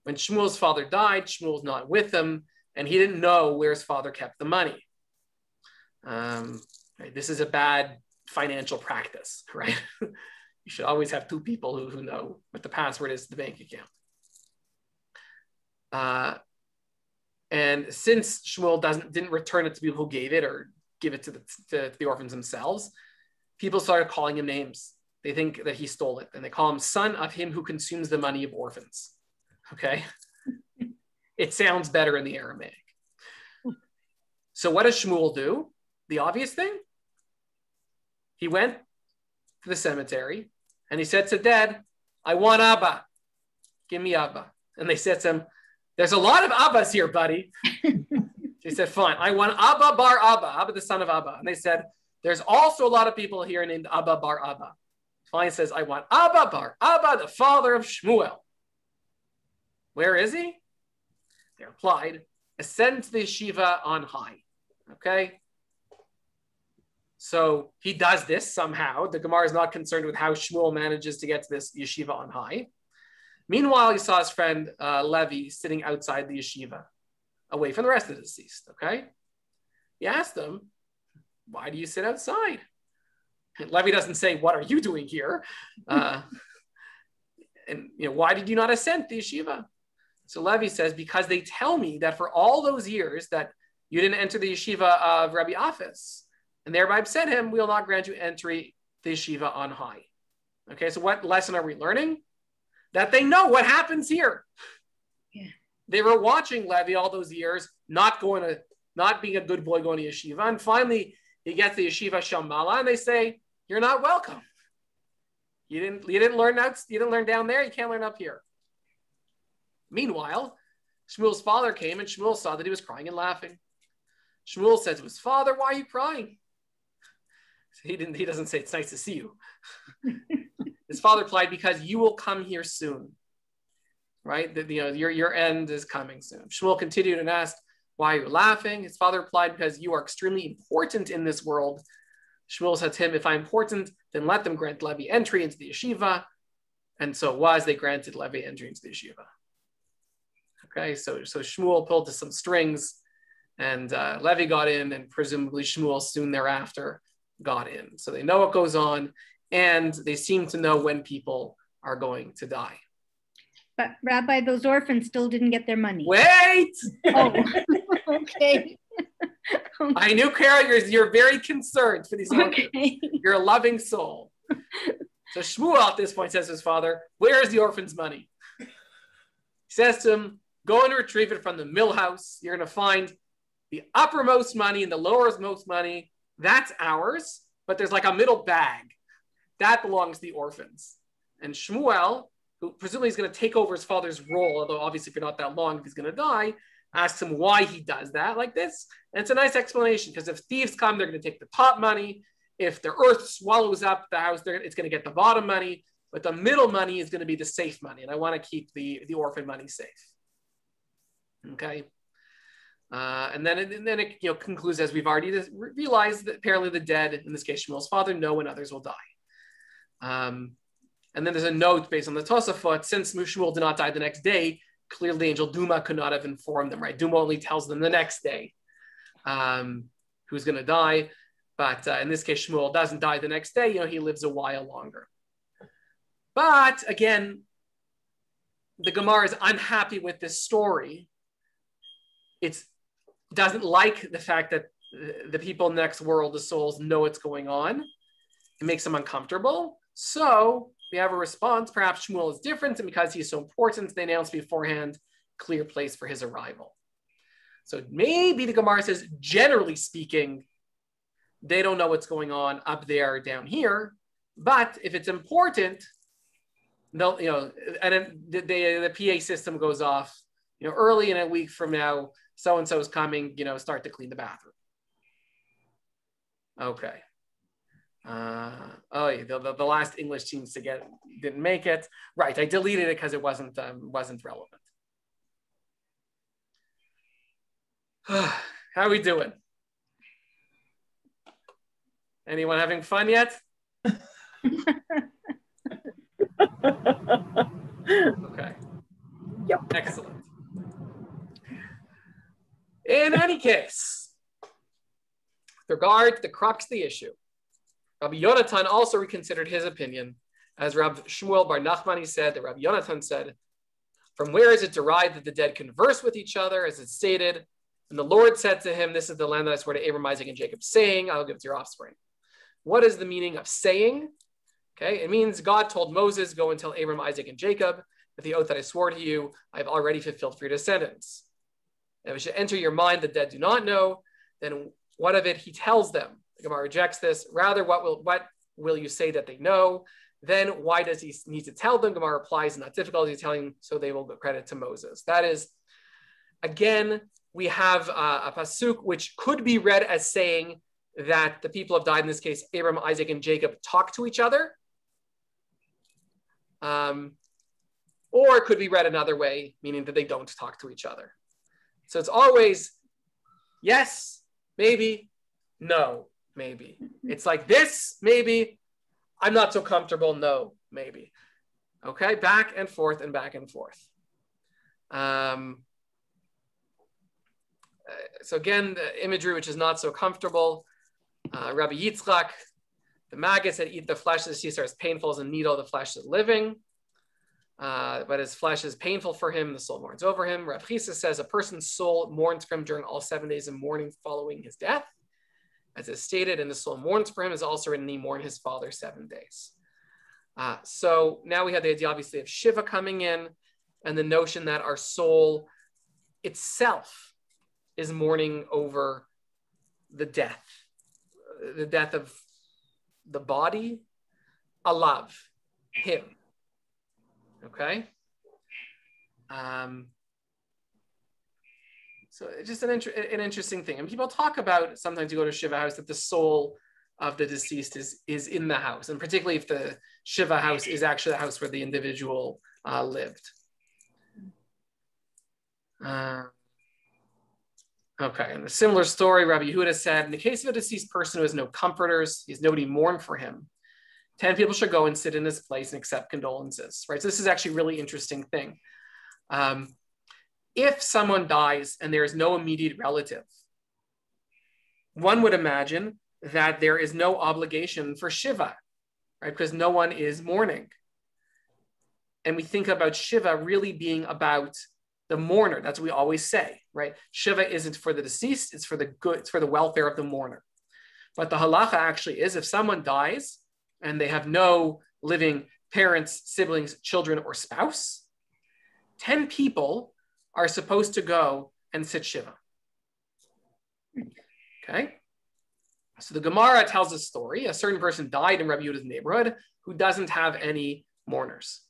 When Shmuel's father died, Shmuel's not with him, and he didn't know where his father kept the money. Right, this is a bad financial practice, right? You should always have two people who know what the password is to the bank account. And since Shmuel didn't return it to people who gave it or give it to the orphans themselves, people started calling him names. They think that he stole it, and they call him son of him who consumes the money of orphans. Okay? It sounds better in the Aramaic. So what does Shmuel do? The obvious thing? He went to the cemetery and he said to Dad, I want Abba. Give me Abba. And they said to him, there's a lot of Abbas here, buddy. She said, fine, I want Abba bar Abba, Abba the son of Abba. And they said, there's also a lot of people here named Abba bar Abba. Finally says, I want Abba bar Abba, the father of Shmuel. Where is he? They replied, ascend to the yeshiva on high. Okay? So he does this somehow. The Gemara is not concerned with how Shmuel manages to get to this yeshiva on high. Meanwhile, he saw his friend Levi sitting outside the yeshiva, away from the rest of the deceased. Okay? He asked him, why do you sit outside? And Levi doesn't say, what are you doing here? And why did you not ascend to the yeshiva? So Levi says, because they tell me that for all those years that you didn't enter the yeshiva of Rabbi Afis, and thereby said him, we will not grant you entry to the yeshiva on high. Okay, so what lesson are we learning? That they know what happens here. Yeah. They were watching Levi all those years, not being a good boy going to yeshiva, and finally he gets the yeshiva Shamala, and they say, you're not welcome. You didn't learn down there, you can't learn up here. Meanwhile, Shmuel's father came and Shmuel saw that he was crying and laughing. Shmuel said to his father, why are you crying? He doesn't say, it's nice to see you. His father replied, because you will come here soon. Right? Your end is coming soon. Shmuel continued and asked, why are you laughing? His father replied, because you are extremely important in this world. Shmuel said to him, if I'm important, then let them grant Levi entry into the yeshiva. And so it was, they granted Levi entry into the yeshiva. Okay, so Shmuel pulled to some strings and Levi got in, and presumably Shmuel soon thereafter got in. So they know what goes on, and they seem to know when people are going to die. But Rabbi, those orphans still didn't get their money. Wait! Oh, okay. I knew, Carol, you're very concerned for these orphans. Okay. You're a loving soul. So Shmuel at this point says to his father, where is the orphan's money? He says to him, go and retrieve it from the mill house. You're going to find the uppermost money and the lowermost money. That's ours, but there's like a middle bag. That belongs to the orphans. And Shmuel, who presumably is going to take over his father's role, although obviously for not that long if he's going to die, asks him why he does that like this. And it's a nice explanation, because if thieves come, they're going to take the top money. If the earth swallows up the house, it's going to get the bottom money. But the middle money is going to be the safe money. And I want to keep the orphan money safe. Okay. And then it concludes, as we've already realized, that apparently the dead, in this case Shmuel's father, know when others will die. And then there's a note based on the Tosafot, since Shmuel did not die the next day, clearly the angel Duma could not have informed them, right? Duma only tells them the next day who's going to die. But in this case, Shmuel doesn't die the next day. He lives a while longer. But again, the Gemara is unhappy with this story. It doesn't like the fact that the people in the next world, the souls, know what's going on. It makes them uncomfortable. So we have a response. Perhaps Shmuel is different, and because he's so important, they announce beforehand clear place for his arrival. So maybe the Gemara says, generally speaking, they don't know what's going on up there or down here. But if it's important, they'll, and then the PA system goes off, early in a week from now, so-and-so is coming, start to clean the bathroom. Okay. The last English teams didn't make it. Right, I deleted it because it wasn't relevant. How are we doing? Anyone having fun yet? Okay. Yep. Excellent. In any case, with regard to the crux of the issue, Rabbi Yonatan also reconsidered his opinion. As Rabbi Shmuel Bar Nachmani said, that Rabbi Yonatan said, from where is it derived that the dead converse with each other, as it's stated? And the Lord said to him, this is the land that I swore to Abraham, Isaac, and Jacob, saying, I'll give it to your offspring. What is the meaning of saying? Okay, it means God told Moses, go and tell Abraham, Isaac, and Jacob that the oath that I swore to you, I have already fulfilled for your descendants. And if it should enter your mind the dead do not know, then what of it he tells them? The Gemara rejects this. Rather, what will you say that they know? Then why does he need to tell them? Gemara replies, not difficult, he's telling, so they will give credit to Moses. That is, again, we have a pasuk which could be read as saying that the people have died, in this case, Abram, Isaac, and Jacob talk to each other. Or it could be read another way, meaning that they don't talk to each other. So it's always yes, maybe, no, maybe. It's like this, maybe, I'm not so comfortable, no, maybe. Okay, back and forth and back and forth. So again, the imagery which is not so comfortable. Rabbi Yitzchak, the Maggid said, eat the flesh of the deceased are as painful as a needle, the flesh is living. But his flesh is painful for him, the soul mourns over him. Rav Chisa says a person's soul mourns for him during all 7 days of mourning following his death. As is stated, and the soul mourns for him is also written, he mourned his father 7 days. So now we have the idea, obviously, of Shiva coming in, and the notion that our soul itself is mourning over the death of the body, alav, him. Okay. So it's just an interesting thing. And people talk about, sometimes you go to Shiva house, that the soul of the deceased is in the house. And particularly if the Shiva house is actually the house where the individual lived. Okay, and a similar story, Rabbi Yehuda said, in the case of a deceased person who has no comforters, he has nobody mourn for him, 10 people should go and sit in his place and accept condolences, right? So this is actually a really interesting thing. If someone dies and there is no immediate relative, one would imagine that there is no obligation for Shiva, right? Because no one is mourning. And we think about Shiva really being about the mourner. That's what we always say, right? Shiva isn't for the deceased, it's for the good, it's for the welfare of the mourner. But the halacha actually is, if someone dies and they have no living parents, siblings, children, or spouse, 10 people are supposed to go and sit Shiva. Okay? So the Gemara tells a story. A certain person died in Rabbi Yehuda's neighborhood who doesn't have any mourners.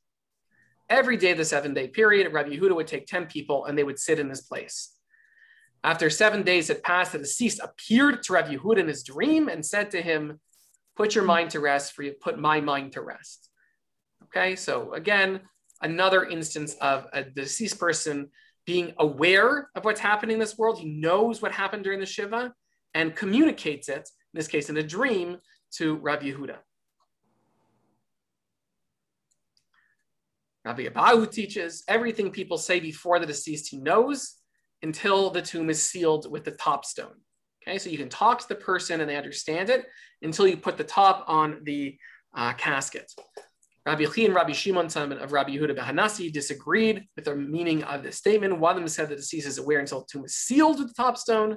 Every day of the 7-day period, Rabbi Yehuda would take 10 people and they would sit in his place. After 7 days had passed, the deceased appeared to Rabbi Yehuda in his dream and said to him, put your mind to rest, for you put my mind to rest. Okay, so again, another instance of a deceased person being aware of what's happening in this world. He knows what happened during the Shiva and communicates it, in this case in a dream, to Rabbi Yehuda. Rabbi Abahu teaches everything people say before the deceased he knows until the tomb is sealed with the top stone. Okay, so you can talk to the person and they understand it until you put the top on the casket. Rabbi Chi and Rabbi Shimon of Rabbi Yehuda Behanasi disagreed with the meaning of this statement. One of them said the deceased is aware until the tomb is sealed with the top stone.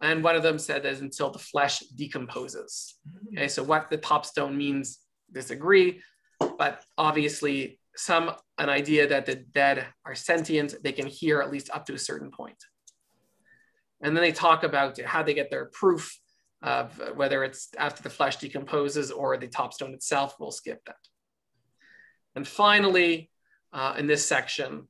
And one of them said that until the flesh decomposes. Okay, so what the top stone means, disagree, but obviously an idea that the dead are sentient, they can hear at least up to a certain point. And then they talk about how they get their proof of whether it's after the flesh decomposes or the top stone itself. We'll skip that. And finally, in this section,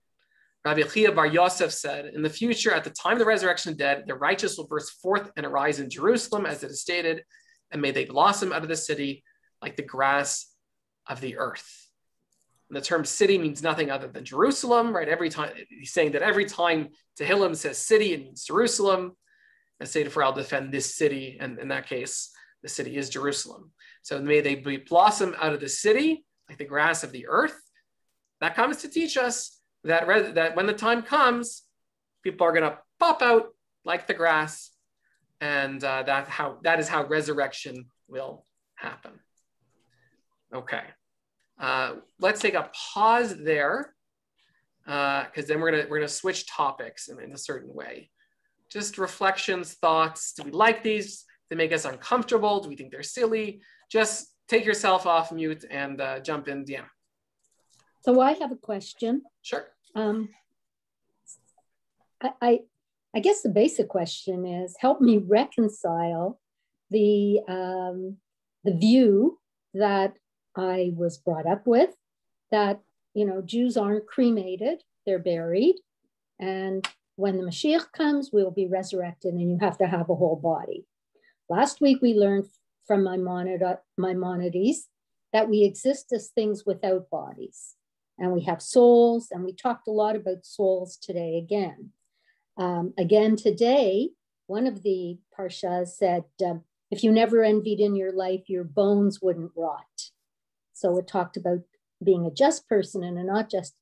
Rabbi Chia Bar Yosef said, in the future, at the time of the resurrection of the dead, the righteous will burst forth and arise in Jerusalem, as it is stated, and may they blossom out of the city like the grass of the earth. And the term city means nothing other than Jerusalem, right? Every time, he's saying that every time Tehillim says city, it means Jerusalem. And say for I'll defend this city, and in that case, the city is Jerusalem. So may they blossom out of the city like the grass of the earth. That comes to teach us that when the time comes, people are going to pop out like the grass, and that is how resurrection will happen. Okay, let's take a pause there, because then we're gonna switch topics in a certain way. Just reflections, thoughts. Do we like these? They make us uncomfortable? Do we think they're silly? Just take yourself off mute and jump in, Deanna. So I have a question. Sure. I guess the basic question is, help me reconcile the view that I was brought up with, that Jews aren't cremated, they're buried, and when the Mashiach comes, we will be resurrected, and you have to have a whole body. Last week, we learned from Maimonides that we exist as things without bodies, and we have souls, and we talked a lot about souls today again. Again today, one of the parshas said, if you never envied in your life, your bones wouldn't rot. So it talked about being a just person and a not just.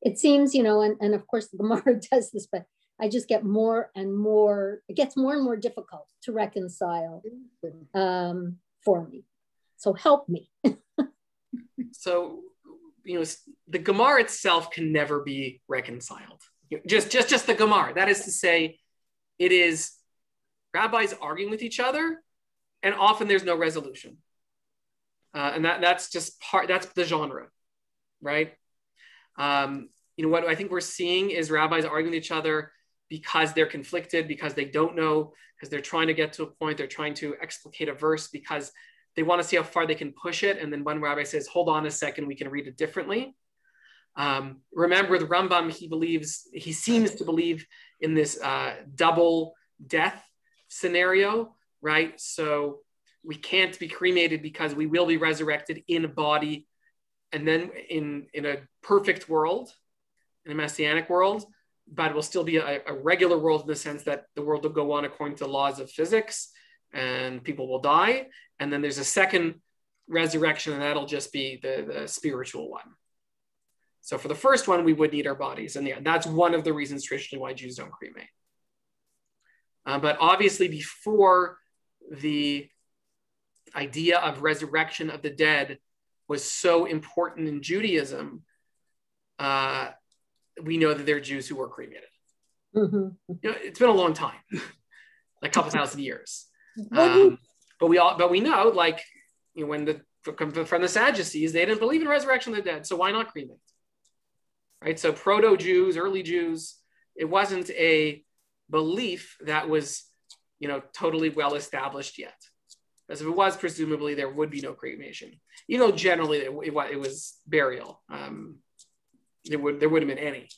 It seems, you know, and of course the Gemara does this, but I just get more and more, it gets more and more difficult to reconcile for me. So help me. So, you know, the Gemara itself can never be reconciled. Just the Gemara. That is to say, it is rabbis arguing with each other, and often there's no resolution. And that's just that's the genre, right? You know, what I think we're seeing is rabbis arguing with each other because they're conflicted, because they don't know, because they're trying to get to a point, they're trying to explicate a verse because they want to see how far they can push it. And then one rabbi says, hold on a second, we can read it differently. Remember, the Rambam, he seems to believe in this double death scenario, right? So we can't be cremated because we will be resurrected in a body, and then in a perfect world, in a messianic world, but it will still be a regular world in the sense that the world will go on according to the laws of physics and people will die. And then there's a second resurrection, and that'll just be the spiritual one. So for the first one, we would need our bodies. And yeah, that's one of the reasons traditionally why Jews don't cremate. But obviously before the idea of resurrection of the dead was so important in Judaism, we know that there are Jews who were cremated. You know, it's been a long time, like a couple thousand years. But we know, like, you know, from the Sadducees, they didn't believe in resurrection of the dead, so why not cremate? Right? So proto-Jews, early Jews, it wasn't a belief that was, you know, totally well established yet. Because if it was, presumably there would be no cremation. You know, generally it was burial. There would have been any.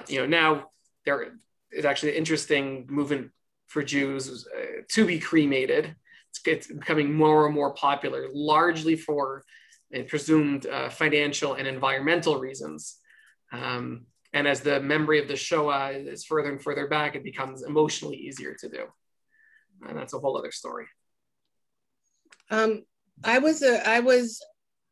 You know, now there is actually an interesting movement for Jews to be cremated. It's becoming more and more popular, largely for presumed financial and environmental reasons. And as the memory of the Shoah is further and further back, it becomes emotionally easier to do. And that's a whole other story. I was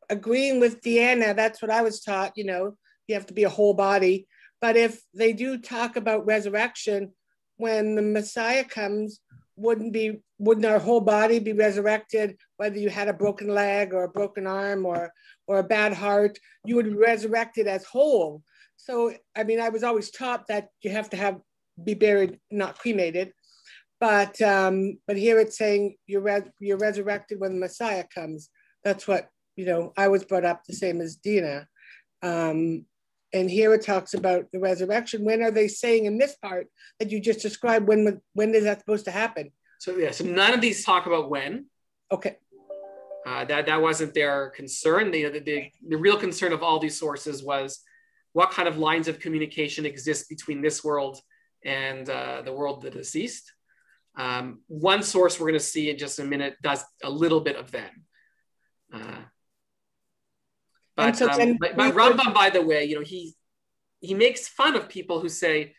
agreeing with Deanna. That's what I was taught. You know, you have to be a whole body. But if they do talk about resurrection, when the Messiah comes, wouldn't our whole body be resurrected? Whether you had a broken leg or a broken arm or a bad heart, you would be resurrected as whole. So, I mean, I was always taught that you have to be buried, not cremated. But here it's saying you're resurrected when the Messiah comes. That's what, you know, I was brought up the same as Dina. And here it talks about the resurrection. When are they saying in this part that you just described, when is that supposed to happen? So yeah, so none of these talk about when. Okay. That wasn't their concern. The real concern of all these sources was what kind of lines of communication exist between this world and the world of the deceased. One source we're going to see in just a minute does a little bit of that. But Rambam, by the way, you know, he makes fun of people who say,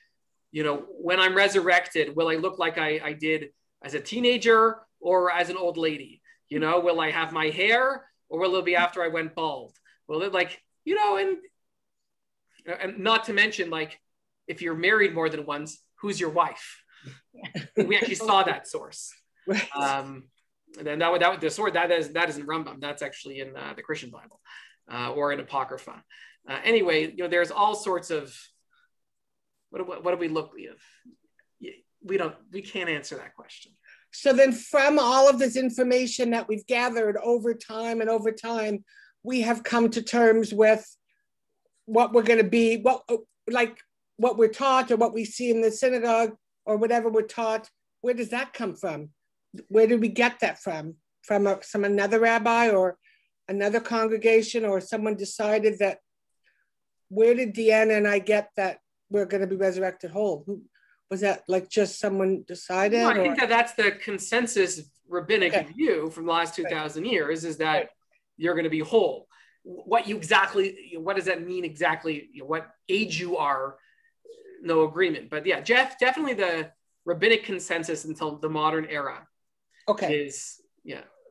you know, when I'm resurrected, will I look like I did as a teenager or as an old lady? You know, will I have my hair or will it be after I went bald? Will it, like, you know, and not to mention, like, if you're married more than once, who's your wife? We actually saw that source. Right. And then that the sword that isn't Rambam. That's actually in the Christian Bible or in Apocrypha. Anyway, you know, there's all sorts of what do we look? We can't answer that question. So then, from all of this information that we've gathered over time, we have come to terms with what we're going to be, what we're taught or what we see in the synagogue or whatever we're taught. Where does that come from? Where did we get that from? From another rabbi or another congregation, or someone decided that? Where did Deanna and I get that we're going to be resurrected whole? Who was that? Like just someone decided? No, I think that's the consensus rabbinic view from the last 2,000 years, is that you're going to be whole. What does that mean exactly? What age you are, no agreement. But yeah, definitely the rabbinic consensus until the modern era is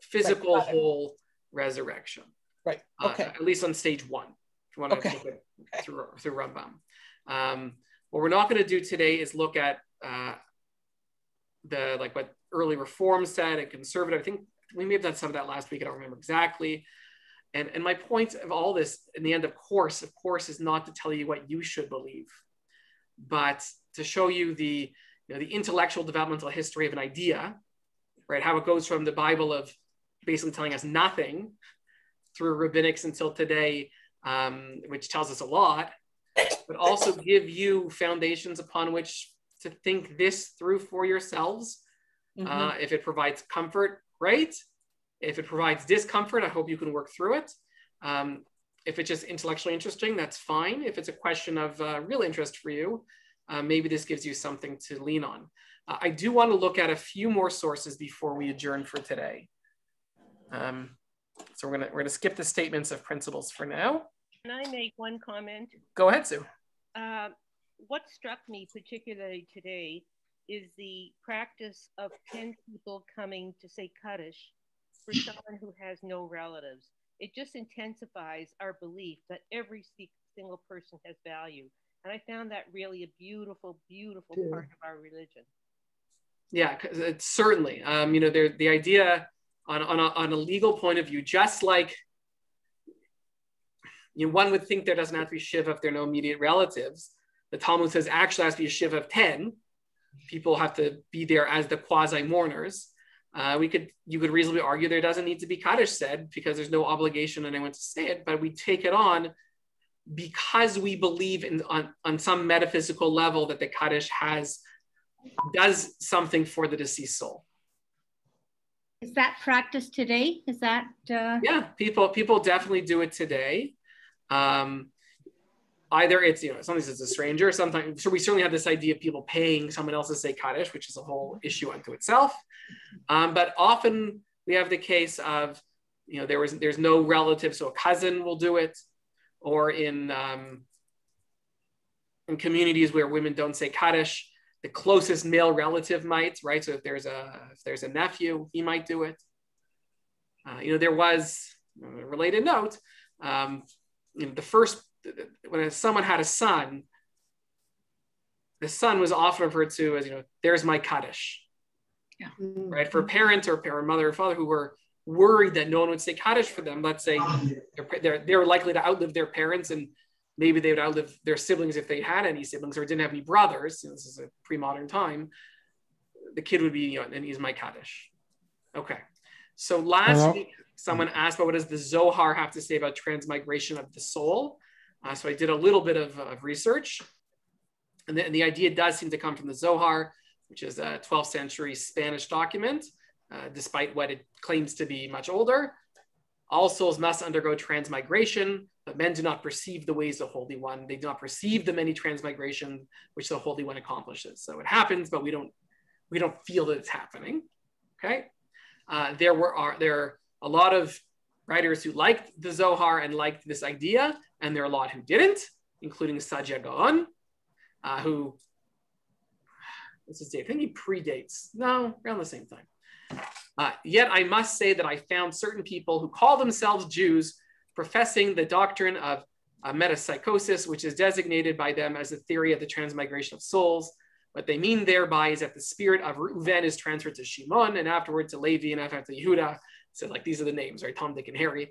physical whole resurrection. Right. Okay. At least on stage 1. If you want to look at through Rambam. What we're not going to do today is look at what early Reform said and conservative. I think we may have done some of that last week. I don't remember exactly. And my point of all this, in the end, of course, is not to tell you what you should believe, but to show you the intellectual developmental history of an idea, right? How it goes from the Bible of basically telling us nothing through rabbinics until today, which tells us a lot, but also give you foundations upon which to think this through for yourselves. If it provides comfort, great. If it provides discomfort, I hope you can work through it. If it's just intellectually interesting, that's fine. If it's a question of real interest for you, maybe this gives you something to lean on. I do want to look at a few more sources before we adjourn for today. So we're gonna skip the statements of principles for now. Can I make one comment? Go ahead, Sue. What struck me particularly today is the practice of 10 people coming to say Kaddish for someone who has no relatives. It just intensifies our belief that every single person has value. And I found that really a beautiful, beautiful part of our religion. Yeah, it's certainly, the idea on a legal point of view, just like one would think there doesn't have to be shiva if there are no immediate relatives. The Talmud says actually has to be a shiva of 10. People have to be there as the quasi-mourners. You could reasonably argue there doesn't need to be Kaddish said because there's no obligation on anyone to say it, but we take it on because we believe on some metaphysical level that the Kaddish does something for the deceased soul. Is that practiced today? Is that? Yeah, people definitely do it today. Either it's, sometimes it's a stranger, sometimes, so we certainly have this idea of people paying someone else to say Kaddish, which is a whole issue unto itself. But often we have the case of, there's no relative, so a cousin will do it, or in communities where women don't say Kaddish, the closest male relative might, right? So if there's a nephew, he might do it. There was a related note, when someone had a son, the son was often referred to as, there's my Kaddish, right? For a parent or mother or father who were worried that no one would say Kaddish for them, let's say they're likely to outlive their parents, and maybe they would outlive their siblings if they had any siblings or didn't have any brothers. This is a pre-modern time. The kid would be, and he's my Kaddish. Okay. So last week, someone asked about what does the Zohar have to say about transmigration of the soul? So I did a little bit of research, and the idea does seem to come from the Zohar, which is a 12th century Spanish document, despite what it claims to be much older. All souls must undergo transmigration, but men do not perceive the ways of the Holy One. They do not perceive the many transmigration which the Holy One accomplishes. So it happens, but we don't feel that it's happening. Okay. There are a lot of writers who liked the Zohar and liked this idea, and there are a lot who didn't, including Sadia Gaon, who, what's his date? I think he predates, no, around the same time. Yet I must say that I found certain people who call themselves Jews professing the doctrine of metapsychosis, which is designated by them as the theory of the transmigration of souls. What they mean thereby is that the spirit of Reuven is transferred to Shimon and afterward to Levi and after to Yehuda. So these are the names, right? Tom, Dick, and Harry.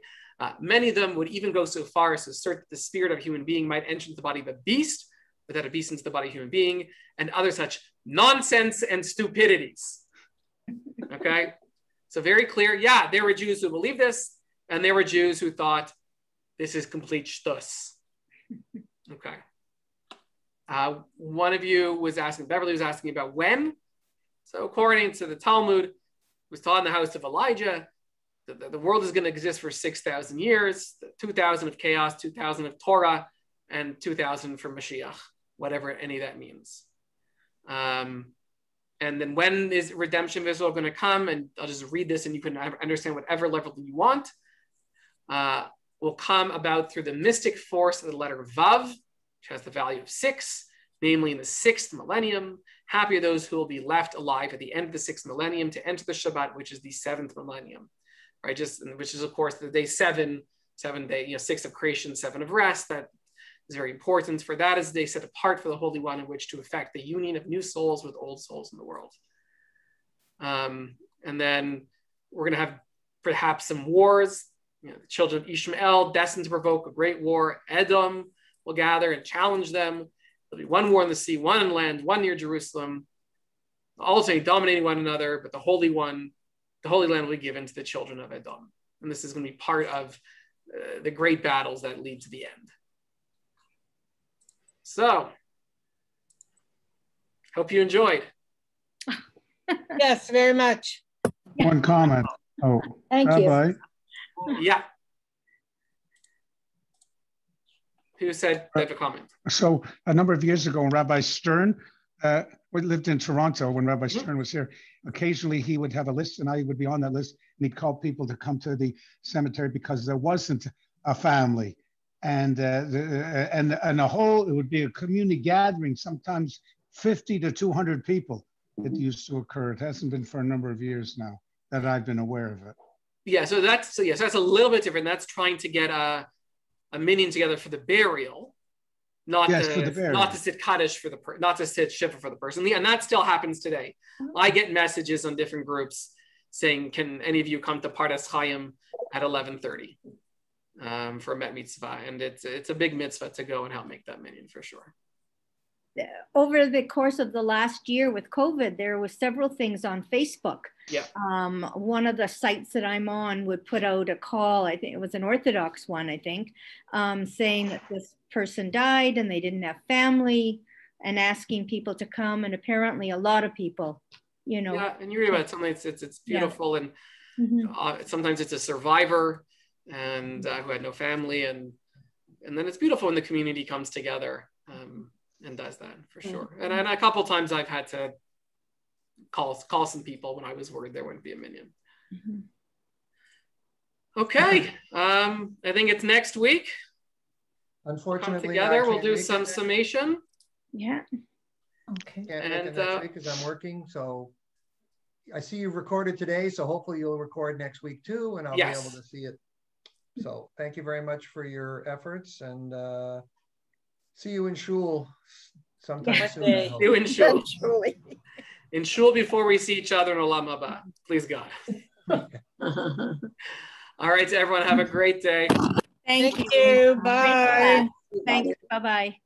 Many of them would even go so far as to assert that the spirit of a human being might enter into the body of a beast, but that a beast into the body of a human being, and other such nonsense and stupidities. Okay? So very clear. Yeah, there were Jews who believed this, and there were Jews who thought this is complete shtus. Okay. One of you was asking, Beverly was asking about when. So according to the Talmud, it was taught in the house of Elijah, the world is going to exist for 6,000 years, 2,000 of chaos, 2,000 of Torah, and 2,000 for Mashiach, whatever any of that means. And then when is redemption visual going to come? And I'll just read this and you can understand whatever level you want. Will come about through the mystic force of the letter Vav, which has the value of 6, namely in the 6th millennium. Happy are those who will be left alive at the end of the 6th millennium to enter the Shabbat, which is the 7th millennium, right? Which is of course the day 7 day, 6 of creation, 7 of rest. That is very important. For that is the day set apart for the Holy One in which to effect the union of new souls with old souls in the world. And then we're going to have perhaps some wars. The children of Ishmael destined to provoke a great war. Edom will gather and challenge them. There'll be one war in the sea, one in land, one near Jerusalem, also dominating one another, but the Holy One, the Holy Land will be given to the children of Edom. And this is going to be part of the great battles that lead to the end. So, hope you enjoyed. Yes, very much. One comment. Oh, Thank Rabbi. you. Yeah. Who said they have a comment? So a number of years ago, when Rabbi Stern, we lived in Toronto when Rabbi Stern was here. Occasionally, he would have a list, and I would be on that list, and he'd call people to come to the cemetery because there wasn't a family, and a whole. It would be a community gathering, sometimes 50 to 200 people. It used to occur. It hasn't been for a number of years now that I've been aware of it. Yeah, so that's a little bit different. That's trying to get a minyan together for the burial, not to sit kaddish for not to sit shiva for the person. And that still happens today. I get messages on different groups saying, "Can any of you come to Pardes Chaim at 11:30 for a met mitzvah?" And it's a big mitzvah to go and help make that minyan for sure. Over the course of the last year with COVID, there were several things on Facebook. Yeah. One of the sites that I'm on would put out a call, I think it was an Orthodox one, I think, saying that this person died and they didn't have family and asking people to come. And apparently a lot of people, Yeah, and you read about it, something it's beautiful. Yeah. And sometimes it's a survivor and who had no family. And then it's beautiful when the community comes together. And does that for sure. And a couple of times I've had to call some people when I was worried there wouldn't be a minyan. Okay, I think it's next week. Unfortunately, come together. We'll do some summation. Yeah. Okay. Can't make it next week because I'm working. So I see you recorded today. So hopefully you'll record next week too, and I'll be able to see it. So thank you very much for your efforts, and see you in shul sometime soon. See you in shul. In shul before we see each other in Olam Haba. Please God. All right, everyone, have a great day. Thank you. Bye. Thanks. Bye-bye.